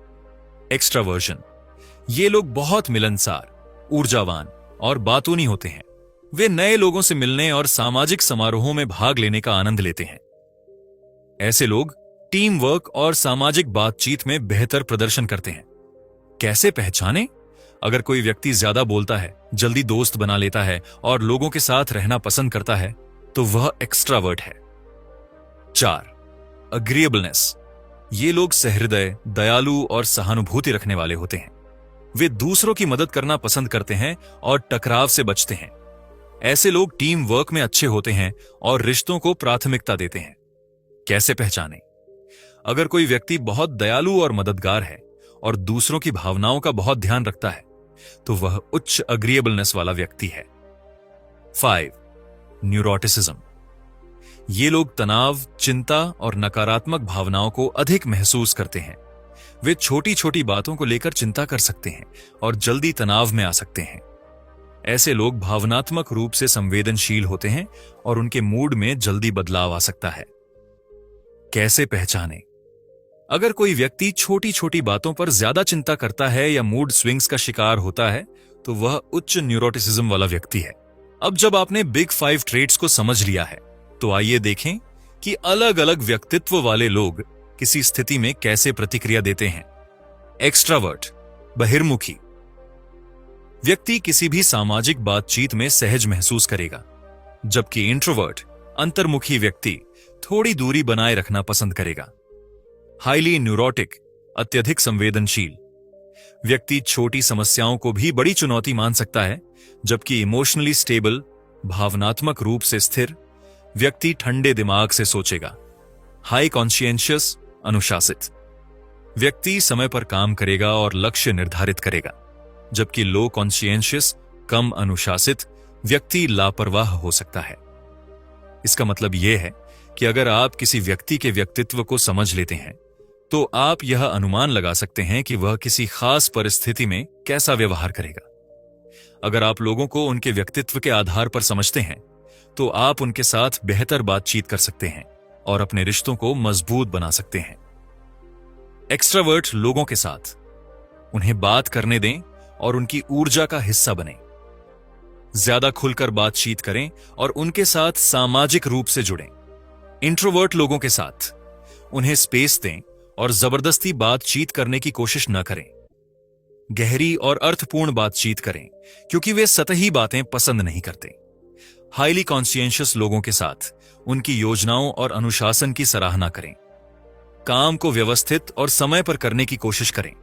एक्स्ट्रावर्जन। ये लोग बहुत मिलनसार, ऊर्जावान और बातूनी होते हैं। वे नए लोगों से मिलने और सामाजिक समारोहों में भाग लेने का आनंद लेते हैं। ऐसे लोग टीम वर्क और सामाजिक बातचीत में बेहतर प्रदर्शन करते हैं। कैसे पहचानें? अगर कोई व्यक्ति ज्यादा बोलता है, जल्दी दोस्त बना लेता है और लोगों के साथ रहना पसंद करता है तो वह एक्स्ट्रावर्ट है। 4, अग्रीएबलनेस। ये लोग सहृदय, दयालु और सहानुभूति रखने वाले होते हैं। वे दूसरों की मदद करना पसंद करते हैं और टकराव से बचते हैं। ऐसे लोग टीम वर्क में अच्छे होते हैं और रिश्तों को प्राथमिकता देते हैं। कैसे पहचानें? अगर कोई व्यक्ति बहुत दयालु और मददगार है और दूसरों की भावनाओं का बहुत ध्यान रखता है तो वह उच्च अग्रीएबलनेस वाला व्यक्ति है। 5, न्यूरोटिसिज्म। ये लोग तनाव, चिंता और नकारात्मक भावनाओं को अधिक महसूस करते हैं। वे छोटी छोटी बातों को लेकर चिंता कर सकते हैं और जल्दी तनाव में आ सकते हैं। ऐसे लोग भावनात्मक रूप से संवेदनशील होते हैं और उनके मूड में जल्दी बदलाव आ सकता है। कैसे पहचानें? अगर कोई व्यक्ति छोटी छोटी बातों पर ज्यादा चिंता करता है या मूड स्विंग्स का शिकार होता है तो वह उच्च न्यूरोटिसिज्म वाला व्यक्ति है। अब जब आपने बिग 5 ट्रेट्स को समझ लिया है तो आइए देखें कि अलग अलग व्यक्तित्व वाले लोग किसी स्थिति में कैसे प्रतिक्रिया देते हैं। एक्स्ट्रावर्ट, बहिर्मुखी। व्यक्ति किसी भी सामाजिक बातचीत में सहज महसूस करेगा, जबकि इंट्रोवर्ट, अंतर्मुखी व्यक्ति थोड़ी दूरी बनाए रखना पसंद करेगा। हाईली न्यूरोटिक, अत्यधिक संवेदनशील। व्यक्ति छोटी समस्याओं को भी बड़ी चुनौती मान सकता है, जबकि इमोशनली स्टेबल, भावनात्मक रूप से स्थिर व्यक्ति ठंडे दिमाग से सोचेगा। हाई कॉन्शियंशियस, अनुशासित व्यक्ति समय पर काम करेगा और लक्ष्य निर्धारित करेगा, जबकि लो कॉन्शियंशियस, कम अनुशासित व्यक्ति लापरवाह हो सकता है। इसका मतलब यह है कि अगर आप किसी व्यक्ति के व्यक्तित्व को समझ लेते हैं, तो आप यह अनुमान लगा सकते हैं कि वह किसी खास परिस्थिति में कैसा व्यवहार करेगा। अगर आप लोगों को उनके व्यक्तित्व के आधार पर समझते हैं, तो आप उनके साथ बेहतर बातचीत कर सकते हैं और अपने रिश्तों को मजबूत बना सकते हैं। एक्स्ट्रावर्ट लोगों के साथ उन्हें बात करने दें और उनकी ऊर्जा का हिस्सा बनें। ज्यादा खुलकर बातचीत करें और उनके साथ सामाजिक रूप से जुड़ें। इंट्रोवर्ट लोगों के साथ उन्हें स्पेस दें और जबरदस्ती बातचीत करने की कोशिश न करें। गहरी और अर्थपूर्ण बातचीत करें, क्योंकि वे सतही बातें पसंद नहीं करते। हाईली कॉन्शियंशियस लोगों के साथ उनकी योजनाओं और अनुशासन की सराहना करें। काम को व्यवस्थित और समय पर करने की कोशिश करें।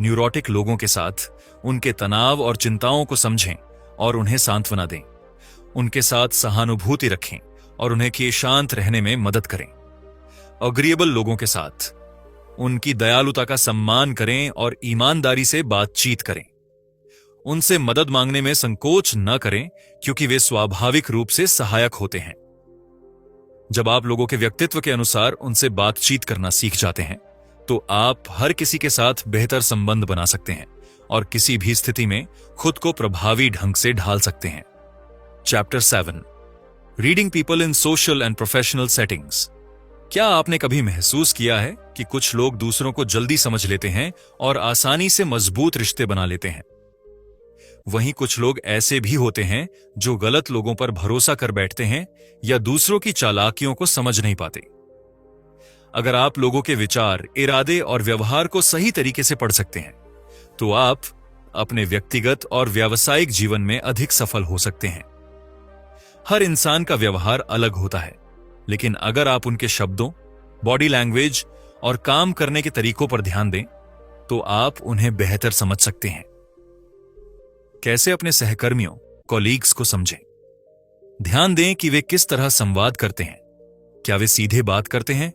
न्यूरोटिक लोगों के साथ उनके तनाव और चिंताओं को समझें और उन्हें सांत्वना दें। उनके साथ सहानुभूति रखें और उन्हें के शांत रहने में मदद करें। अग्रीएबल लोगों के साथ उनकी दयालुता का सम्मान करें और ईमानदारी से बातचीत करें। उनसे मदद मांगने में संकोच न करें, क्योंकि वे स्वाभाविक रूप से सहायक होते हैं। जब आप लोगों के व्यक्तित्व के अनुसार उनसे बातचीत करना सीख जाते हैं, तो आप हर किसी के साथ बेहतर संबंध बना सकते हैं और किसी भी स्थिति में खुद को प्रभावी ढंग से ढाल सकते हैं। Chapter 7, reading people in social and professional settings. क्या आपने कभी महसूस किया है कि कुछ लोग दूसरों को जल्दी समझ लेते हैं और आसानी से मजबूत रिश्ते बना लेते हैं? वहीं कुछ लोग ऐसे भी होते हैं जो गलत लोगों पर भरोसा कर बैठते हैं या दूसरों की चालाकियों को समझ नहीं पाते। अगर आप लोगों के विचार, इरादे और व्यवहार को सही तरीके से पढ़ सकते हैं, तो आप अपने व्यक्तिगत और व्यावसायिक जीवन में अधिक सफल हो सकते हैं। हर इंसान का व्यवहार अलग होता है, लेकिन अगर आप उनके शब्दों, बॉडी लैंग्वेज और काम करने के तरीकों पर ध्यान दें, तो आप उन्हें बेहतर समझ सकते हैं। कैसे अपने सहकर्मियों, कॉलीग्स को समझें। ध्यान दें कि वे किस तरह संवाद करते हैं। क्या वे सीधे बात करते हैं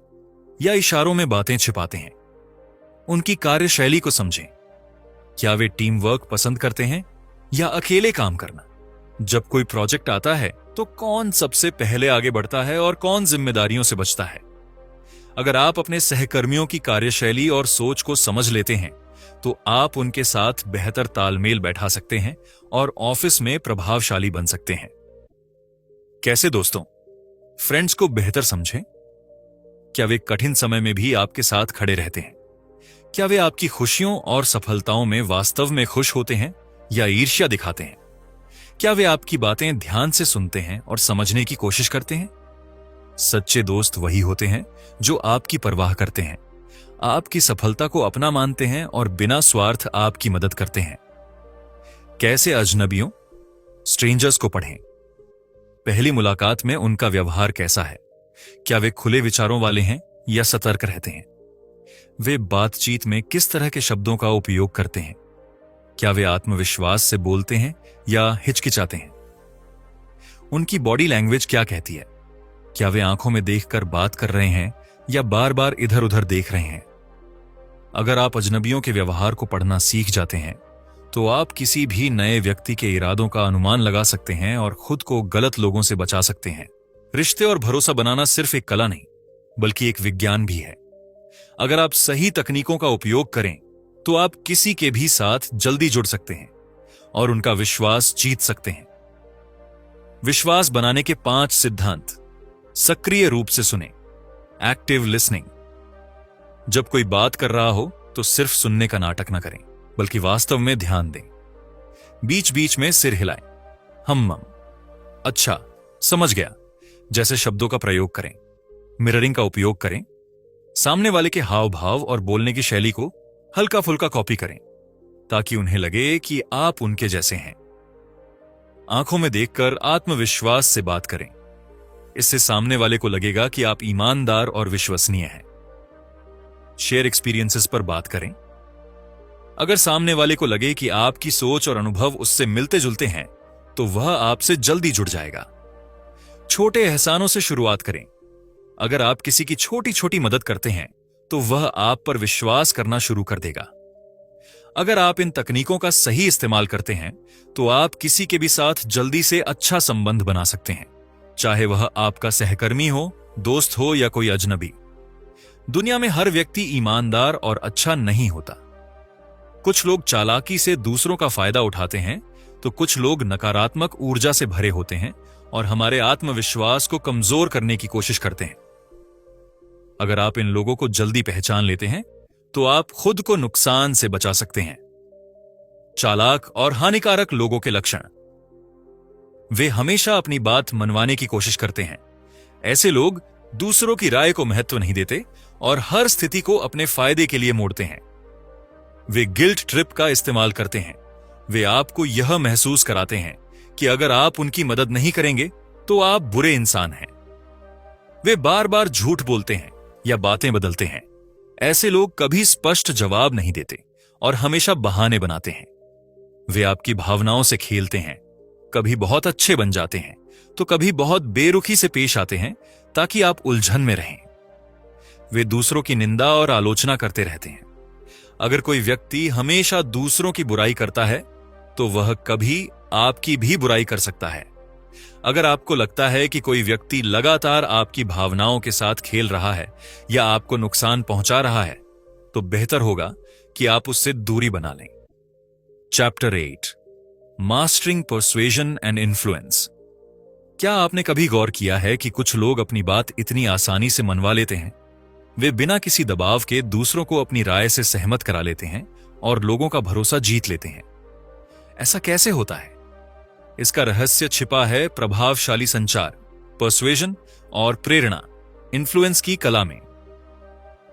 या इशारों में बातें छिपाते हैं? उनकी कार्यशैली को समझें। क्या वे टीम वर्क पसंद करते हैं या अकेले काम करना? जब कोई प्रोजेक्ट आता है, तो कौन सबसे पहले आगे बढ़ता है और कौन जिम्मेदारियों से बचता है? अगर आप अपने सहकर्मियों की कार्यशैली और सोच को समझ लेते हैं, तो आप उनके साथ बेहतर तालमेल बैठा सकते हैं और ऑफिस में प्रभावशाली बन सकते हैं। कैसे दोस्तों, फ्रेंड्स को बेहतर समझें। क्या वे कठिन समय में भी आपके साथ खड़े रहते हैं? क्या वे आपकी खुशियों और सफलताओं में वास्तव में खुश होते हैं या ईर्ष्या दिखाते हैं? क्या वे आपकी बातें ध्यान से सुनते हैं और समझने की कोशिश करते हैं? सच्चे दोस्त वही होते हैं जो आपकी परवाह करते हैं, आपकी सफलता को अपना मानते हैं और बिना स्वार्थ आपकी मदद करते हैं। कैसे अजनबियों, स्ट्रेंजर्स को पढ़ें। पहली मुलाकात में उनका व्यवहार कैसा है? क्या वे खुले विचारों वाले हैं या सतर्क रहते हैं? वे बातचीत में किस तरह के शब्दों का उपयोग करते हैं? क्या वे आत्मविश्वास से बोलते हैं या हिचकिचाते हैं? उनकी बॉडी लैंग्वेज क्या कहती है? क्या वे आंखों में देखकर बात कर रहे हैं या बार बार इधर उधर देख रहे हैं? अगर आप अजनबियों के व्यवहार को पढ़ना सीख जाते हैं, तो आप किसी भी नए व्यक्ति के इरादों का अनुमान लगा सकते हैं और खुद को गलत लोगों से बचा सकते हैं। रिश्ते और भरोसा बनाना सिर्फ एक कला नहीं, बल्कि एक विज्ञान भी है। अगर आप सही तकनीकों का उपयोग करें, तो आप किसी के भी साथ जल्दी जुड़ सकते हैं और उनका विश्वास जीत सकते हैं। विश्वास बनाने के 5 सिद्धांत। सक्रिय रूप से सुने, एक्टिव लिसनिंग। जब कोई बात कर रहा हो, तो सिर्फ सुनने का नाटक न करें, बल्कि वास्तव में ध्यान दें। बीच बीच में सिर हिलाएं, हम, अच्छा, समझ गया जैसे शब्दों का प्रयोग करें। मिररिंग का उपयोग करें। सामने वाले के हाव भाव और बोलने की शैली को हल्का फुल्का कॉपी करें, ताकि उन्हें लगे कि आप उनके जैसे हैं। आंखों में देखकर आत्मविश्वास से बात करें। इससे सामने वाले को लगेगा कि आप ईमानदार और विश्वसनीय हैं। शेयर एक्सपीरियंसेस पर बात करें। अगर सामने वाले को लगे कि आपकी सोच और अनुभव उससे मिलते जुलते हैं, तो वह आपसे जल्दी जुड़ जाएगा। छोटे एहसानों से शुरुआत करें। अगर आप किसी की छोटी छोटी मदद करते हैं, तो वह आप पर विश्वास करना शुरू कर देगा। अगर आप इन तकनीकों का सही इस्तेमाल करते हैं, तो आप किसी के भी साथ जल्दी से अच्छा संबंध बना सकते हैं, चाहे वह आपका सहकर्मी हो, दोस्त हो या कोई अजनबी। दुनिया में हर व्यक्ति ईमानदार और अच्छा नहीं होता। कुछ लोग चालाकी से दूसरों का फायदा उठाते हैं, तो कुछ लोग नकारात्मक ऊर्जा से भरे होते हैं और हमारे आत्मविश्वास को कमजोर करने की कोशिश करते हैं। अगर आप इन लोगों को जल्दी पहचान लेते हैं, तो आप खुद को नुकसान से बचा सकते हैं। चालाक और हानिकारक लोगों के लक्षण। वे हमेशा अपनी बात मनवाने की कोशिश करते हैं। ऐसे लोग दूसरों की राय को महत्व नहीं देते और हर स्थिति को अपने फायदे के लिए मोड़ते हैं। वे गिल्ट ट्रिप का इस्तेमाल करते हैं। वे आपको यह महसूस कराते हैं कि अगर आप उनकी मदद नहीं करेंगे, तो आप बुरे इंसान हैं। वे बार बार झूठ बोलते हैं या बातें बदलते हैं। ऐसे लोग कभी स्पष्ट जवाब नहीं देते और हमेशा बहाने बनाते हैं। वे आपकी भावनाओं से खेलते हैं। कभी बहुत अच्छे बन जाते हैं, तो कभी बहुत बेरुखी से पेश आते हैं ताकि आप उलझन में रहें। वे दूसरों की निंदा और आलोचना करते रहते हैं। अगर कोई व्यक्ति हमेशा दूसरों की बुराई करता है, तो वह कभी आपकी भी बुराई कर सकता है। अगर आपको लगता है कि कोई व्यक्ति लगातार आपकी भावनाओं के साथ खेल रहा है या आपको नुकसान पहुंचा रहा है, तो बेहतर होगा कि आप उससे दूरी बना लें। Chapter 8, mastering persuasion and influence. क्या आपने कभी गौर किया है कि कुछ लोग अपनी बात इतनी आसानी से मनवा लेते हैं? वे बिना किसी दबाव के दूसरों को अपनी राय से सहमत करा लेते हैं और लोगों का भरोसा जीत लेते हैं। ऐसा कैसे होता है? इसका रहस्य छिपा है प्रभावशाली संचार, पर्सुएजन और प्रेरणा, इन्फ्लुएंस की कला में।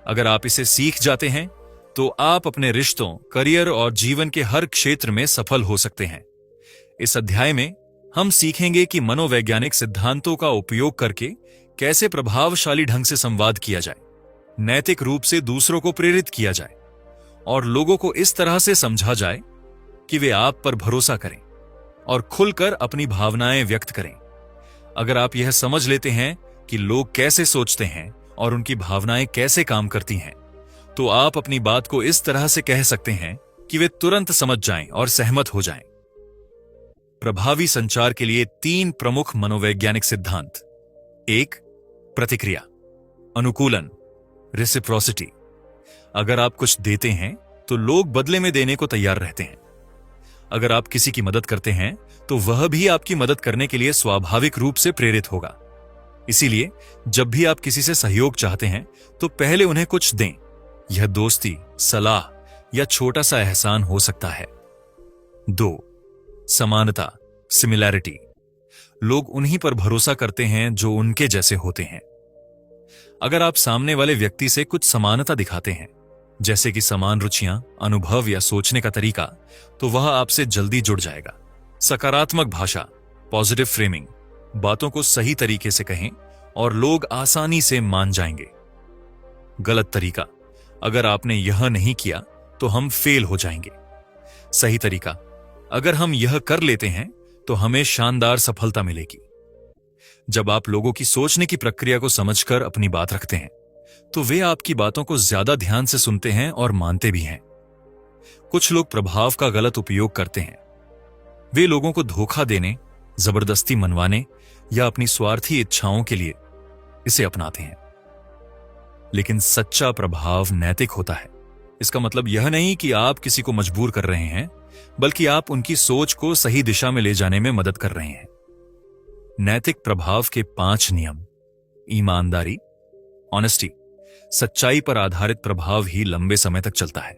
अगर आप इसे सीख जाते हैं, तो आप अपने रिश्तों, करियर और जीवन के हर क्षेत्र में सफल हो सकते हैं। इस अध्याय में हम सीखेंगे कि मनोवैज्ञानिक सिद्धांतों का उपयोग करके कैसे प्रभावशाली ढंग से संवाद किया जाए, नैतिक रूप से दूसरों को प्रेरित किया जाए और लोगों को इस तरह से समझा जाए कि वे आप पर भरोसा करें और खुलकर अपनी भावनाएं व्यक्त करें। अगर आप यह समझ लेते हैं कि लोग कैसे सोचते हैं और उनकी भावनाएं कैसे काम करती हैं, तो आप अपनी बात को इस तरह से कह सकते हैं कि वे तुरंत समझ जाएं और सहमत हो जाएं। प्रभावी संचार के लिए 3 प्रमुख मनोवैज्ञानिक सिद्धांत। 1, प्रतिक्रिया, अनुकूलन, रेसिप्रोसिटी। अगर आप कुछ देते हैं, तो लोग बदले में देने को तैयार रहते हैं। अगर आप किसी की मदद करते हैं, तो वह भी आपकी मदद करने के लिए स्वाभाविक रूप से प्रेरित होगा। इसीलिए जब भी आप किसी से सहयोग चाहते हैं, तो पहले उन्हें कुछ दें। यह दोस्ती, सलाह या छोटा सा एहसान हो सकता है। 2, समानता, सिमिलैरिटी। लोग उन्हीं पर भरोसा करते हैं जो उनके जैसे होते हैं। अगर आप सामने वाले व्यक्ति से कुछ समानता दिखाते हैं, जैसे कि समान रुचियां, अनुभव या सोचने का तरीका, तो वह आपसे जल्दी जुड़ जाएगा। सकारात्मक भाषा, पॉजिटिव फ्रेमिंग, बातों को सही तरीके से कहें और लोग आसानी से मान जाएंगे। गलत तरीका, अगर आपने यह नहीं किया तो हम फेल हो जाएंगे। सही तरीका, अगर हम यह कर लेते हैं तो हमें शानदार सफलता मिलेगी। जब आप लोगों की सोचने की प्रक्रिया को समझकर अपनी बात रखते हैं, तो वे आपकी बातों को ज्यादा ध्यान से सुनते हैं और मानते भी हैं। कुछ लोग प्रभाव का गलत उपयोग करते हैं। वे लोगों को धोखा देने, जबरदस्ती मनवाने या अपनी स्वार्थी इच्छाओं के लिए इसे अपनाते हैं। लेकिन सच्चा प्रभाव नैतिक होता है। इसका मतलब यह नहीं कि आप किसी को मजबूर कर रहे हैं, बल्कि आप उनकी सोच को सही दिशा में ले जाने में मदद कर रहे हैं। नैतिक प्रभाव के 5 नियम। ईमानदारी, ऑनेस्टी, सच्चाई पर आधारित प्रभाव ही लंबे समय तक चलता है।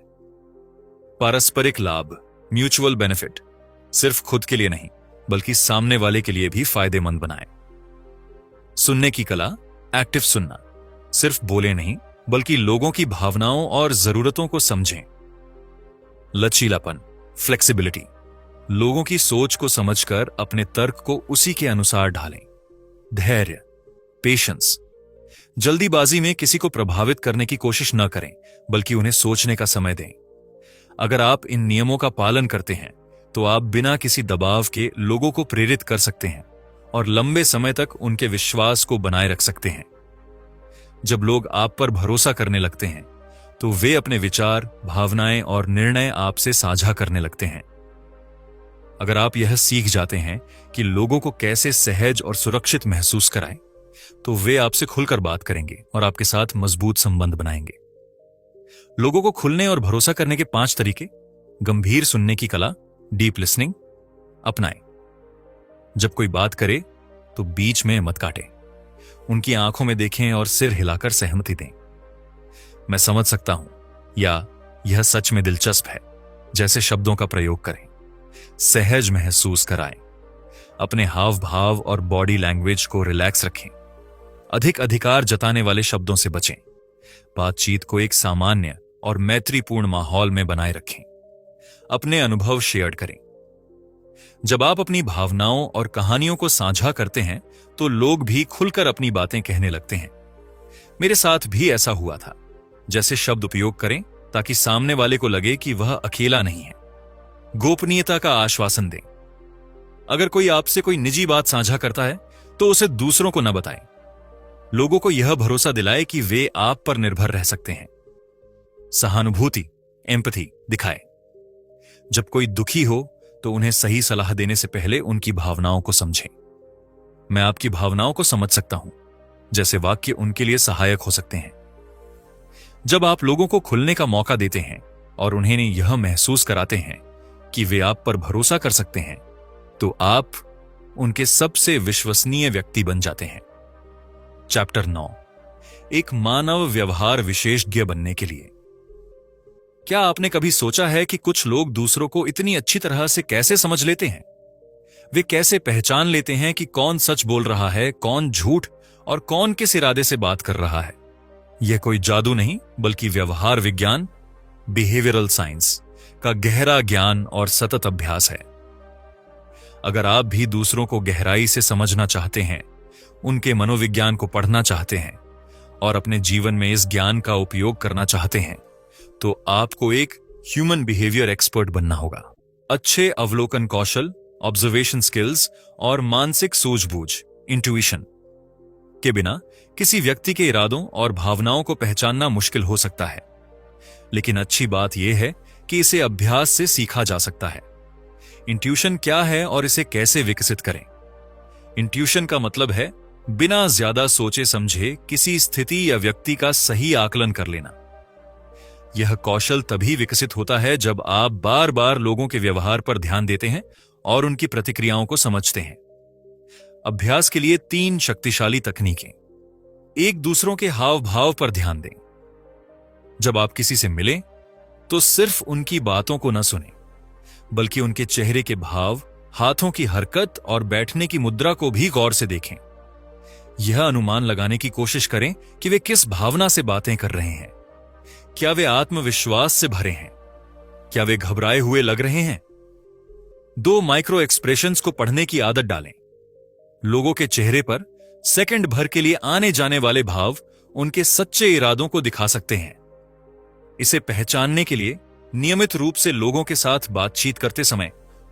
पारस्परिक लाभ, म्यूचुअल बेनिफिट, सिर्फ खुद के लिए नहीं बल्कि सामने वाले के लिए भी फायदेमंद बनाए। सुनने की कला, एक्टिव सुनना, सिर्फ बोले नहीं बल्कि लोगों की भावनाओं और जरूरतों को समझें। लचीलापन, फ्लेक्सिबिलिटी, लोगों की सोच को समझकर अपने तर्क को उसी के अनुसार ढालें। धैर्य, पेशेंस, जल्दीबाजी में किसी को प्रभावित करने की कोशिश न करें बल्कि उन्हें सोचने का समय दें। अगर आप इन नियमों का पालन करते हैं तो आप बिना किसी दबाव के लोगों को प्रेरित कर सकते हैं और लंबे समय तक उनके विश्वास को बनाए रख सकते हैं। जब लोग आप पर भरोसा करने लगते हैं तो वे अपने विचार, भावनाएं और निर्णय आपसे साझा करने लगते हैं। अगर आप यह सीख जाते हैं कि लोगों को कैसे सहज और सुरक्षित महसूस कराएं, तो वे आपसे खुलकर बात करेंगे और आपके साथ मजबूत संबंध बनाएंगे। लोगों को खुलने और भरोसा करने के 5 तरीके: गंभीर सुनने की कला, डीप लिसनिंग, अपनाएं। जब कोई बात करे तो बीच में मत काटें, उनकी आंखों में देखें और सिर हिलाकर सहमति दें। मैं समझ सकता हूं या यह सच में दिलचस्प है जैसे शब्दों का प्रयोग करें। सहज महसूस कराएं। अपने हाव भाव और बॉडी लैंग्वेज को रिलैक्स रखें। अधिक अधिकार जताने वाले शब्दों से बचें। बातचीत को एक सामान्य और मैत्रीपूर्ण माहौल में बनाए रखें। अपने अनुभव शेयर करें। जब आप अपनी भावनाओं और कहानियों को साझा करते हैं तो लोग भी खुलकर अपनी बातें कहने लगते हैं। मेरे साथ भी ऐसा हुआ था। जैसे शब्द उपयोग करें ताकि सामने वाले को लगे कि वह अकेला नहीं है। गोपनीयता का आश्वासन दें। अगर कोई आपसे कोई निजी बात साझा करता है तो उसे दूसरों को न बताएं। लोगों को यह भरोसा दिलाए कि वे आप पर निर्भर रह सकते हैं। सहानुभूति, एम्पैथी दिखाएं। जब कोई दुखी हो तो उन्हें सही सलाह देने से पहले उनकी भावनाओं को समझें। मैं आपकी भावनाओं को समझ सकता हूं जैसे वाक्य उनके लिए सहायक हो सकते हैं। जब आप लोगों को खुलने का मौका देते हैं और उन्हें यह महसूस कराते हैं कि वे आप पर भरोसा कर सकते हैं, तो आप उनके सबसे विश्वसनीय व्यक्ति बन जाते हैं। चैप्टर 9, एक मानव व्यवहार विशेषज्ञ बनने के लिए। क्या आपने कभी सोचा है कि कुछ लोग दूसरों को इतनी अच्छी तरह से कैसे समझ लेते हैं? वे कैसे पहचान लेते हैं कि कौन सच बोल रहा है, कौन झूठ और कौन किस इरादे से बात कर रहा है? यह कोई जादू नहीं, बल्कि व्यवहार विज्ञान, बिहेवियरल साइंस का गहरा ज्ञान और सतत अभ्यास है। अगर आप भी दूसरों को गहराई से समझना चाहते हैं, उनके मनोविज्ञान को पढ़ना चाहते हैं और अपने जीवन में इस ज्ञान का उपयोग करना चाहते हैं, तो आपको एक ह्यूमन बिहेवियर एक्सपर्ट बनना होगा। अच्छे अवलोकन कौशल, ऑब्जर्वेशन स्किल्स और मानसिक सूझबूझ, इंट्यूइशन के बिना किसी व्यक्ति के इरादों और भावनाओं को पहचानना मुश्किल हो सकता है। लेकिन अच्छी बात यह है कि इसे अभ्यास से सीखा जा सकता है। इंट्यूशन क्या है और इसे कैसे विकसित करें? इंट्यूशन का मतलब है बिना ज्यादा सोचे समझे किसी स्थिति या व्यक्ति का सही आकलन कर लेना। यह कौशल तभी विकसित होता है जब आप बार बार लोगों के व्यवहार पर ध्यान देते हैं और उनकी प्रतिक्रियाओं को समझते हैं। अभ्यास के लिए 3 शक्तिशाली तकनीकें। एक, दूसरों के हाव भाव पर ध्यान दें। जब आप किसी से मिलें तो सिर्फ उनकी बातों को न सुनें, बल्कि उनके चेहरे के भाव, हाथों की हरकत और बैठने की मुद्रा को भी गौर से देखें। यह अनुमान लगाने की कोशिश करें कि वे किस भावना से बातें कर रहे हैं। क्या वे आत्मविश्वास से भरे हैं? क्या वे घबराए हुए लग रहे हैं? 2, माइक्रो एक्सप्रेशंस को पढ़ने की आदत डालें। लोगों के चेहरे पर सेकंड भर के लिए आने जाने वाले भाव उनके सच्चे इरादों को दिखा सकते हैं। इसे पहचानने के लिए नियमित रूप से लोगों के साथ बातचीत करते समय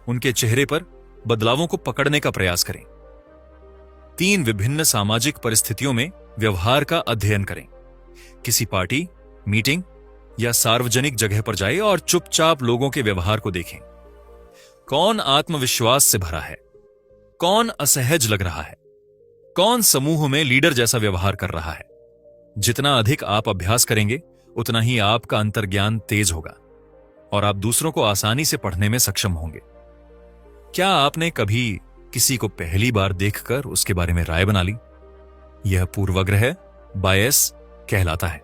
उनके चेहरे पर बदलावों को पकड़ने का प्रयास करें। 3, विभिन्न सामाजिक परिस्थितियों में व्यवहार का अध्ययन करें। किसी पार्टी, मीटिंग या सार्वजनिक जगह पर जाएं और चुपचाप लोगों के व्यवहार को देखें। कौन आत्मविश्वास से भरा है? कौन असहज लग रहा है? कौन समूह में लीडर जैसा व्यवहार कर रहा है? जितना अधिक आप अभ्यास करेंगे, उतना ही आपका अंतर्ज्ञान तेज होगा और आप दूसरों को आसानी से पढ़ने में सक्षम होंगे। क्या आपने कभी किसी को पहली बार देखकर उसके बारे में राय बना ली? यह पूर्वाग्रह, बायस कहलाता है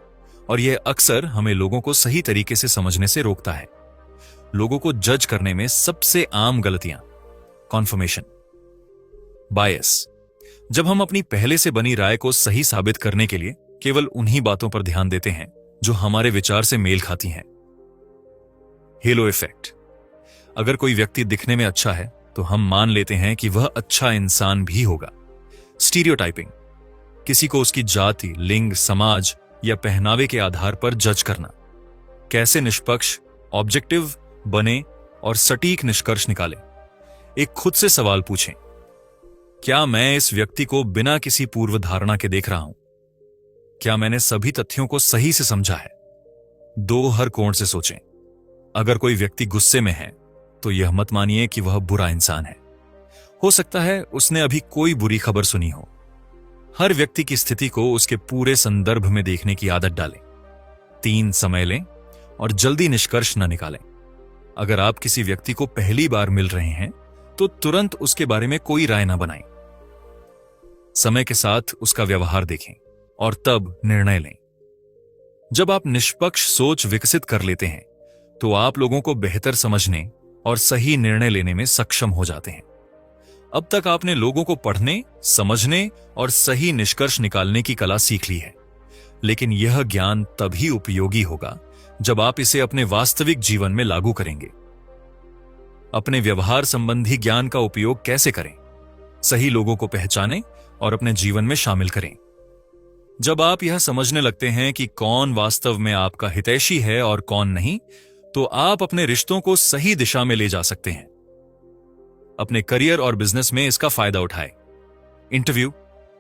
और यह अक्सर हमें लोगों को सही तरीके से समझने से रोकता है। लोगों को जज करने में सबसे आम गलतियां। कॉन्फर्मेशन बायस, जब हम अपनी पहले से बनी राय को सही साबित करने के लिए केवल उन्हीं बातों पर ध्यान देते हैं जो हमारे विचार से मेल खाती हैं। हेलो इफेक्ट, अगर कोई व्यक्ति दिखने में अच्छा है तो हम मान लेते हैं कि वह अच्छा इंसान भी होगा। स्टीरियोटाइपिंग, किसी को उसकी जाति, लिंग, समाज या पहनावे के आधार पर जज करना। कैसे निष्पक्ष ऑब्जेक्टिव बने और सटीक निष्कर्ष निकालें। एक खुद से सवाल पूछें, क्या मैं इस व्यक्ति को बिना किसी पूर्व धारणा के देख रहा हूं? क्या मैंने सभी तथ्यों को सही से समझा है? दो हर कोण से सोचें। अगर कोई व्यक्ति गुस्से में है तो यह मत मानिए कि वह बुरा इंसान है। हो सकता है उसने अभी कोई बुरी खबर सुनी हो। हर व्यक्ति की स्थिति को उसके पूरे संदर्भ में देखने की आदत डालें। 3 समय लें और जल्दी निष्कर्ष न निकालें। अगर आप किसी व्यक्ति को पहली बार मिल रहे हैं तो तुरंत उसके बारे में कोई राय न बनाएं। समय के साथ उसका व्यवहार देखें और तब निर्णय लें। जब आप निष्पक्ष सोच विकसित कर लेते हैं तो आप लोगों को बेहतर समझने और सही निर्णय लेने में सक्षम हो जाते हैं। अब तक आपने लोगों को पढ़ने, समझने और सही निष्कर्ष निकालने की कला सीख ली है, लेकिन यह ज्ञान तभी उपयोगी होगा जब आप इसे अपने वास्तविक जीवन में लागू करेंगे। अपने व्यवहार संबंधी ज्ञान का उपयोग कैसे करें? सही लोगों को पहचानें और अपने जीवन में शामिल करें। जब आप यह समझने लगते हैं कि कौन वास्तव में आपका हितैषी है और कौन नहीं, तो आप अपने रिश्तों को सही दिशा में ले जा सकते हैं। अपने करियर और बिजनेस में इसका फायदा उठाएं। इंटरव्यू,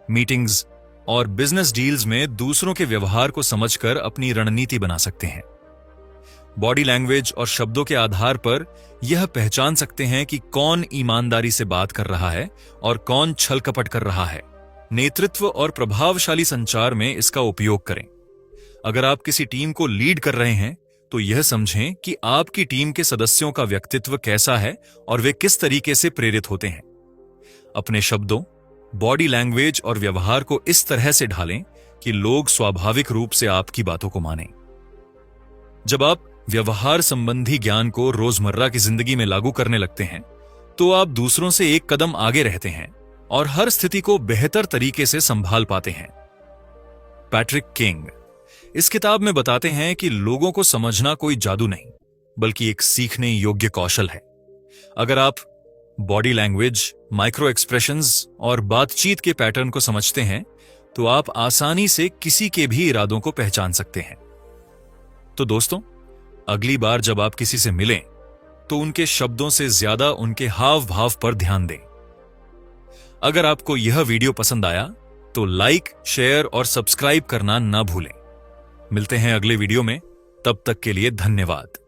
मीटिंग्स और बिजनेस डील्स में दूसरों के व्यवहार को समझकर अपनी रणनीति बना सकते हैं। बॉडी लैंग्वेज और शब्दों के आधार पर यह पहचान सकते हैं कि कौन ईमानदारी से बात कर रहा है और कौन छल कपट कर रहा है। नेतृत्व और प्रभावशाली संचार में इसका उपयोग करें। अगर आप किसी टीम को लीड कर रहे हैं तो यह समझें कि आपकी टीम के सदस्यों का व्यक्तित्व कैसा है और वे किस तरीके से प्रेरित होते हैं। अपने शब्दों, बॉडी लैंग्वेज और व्यवहार को इस तरह से ढालें कि लोग स्वाभाविक रूप से आपकी बातों को मानें। जब आप व्यवहार संबंधी ज्ञान को रोजमर्रा की जिंदगी में लागू करने लगते हैं तो आप दूसरों से एक कदम आगे रहते हैं और हर स्थिति को बेहतर तरीके से संभाल पाते हैं। पैट्रिक किंग इस किताब में बताते हैं कि लोगों को समझना कोई जादू नहीं, बल्कि एक सीखने योग्य कौशल है। अगर आप बॉडी लैंग्वेज, माइक्रो एक्सप्रेशंस और बातचीत के पैटर्न को समझते हैं तो आप आसानी से किसी के भी इरादों को पहचान सकते हैं। तो दोस्तों, अगली बार जब आप किसी से मिलें तो उनके शब्दों से ज्यादा उनके हाव भाव पर ध्यान दें। अगर आपको यह वीडियो पसंद आया तो लाइक, शेयर और सब्सक्राइब करना ना भूलें। मिलते हैं अगले वीडियो में, तब तक के लिए धन्यवाद।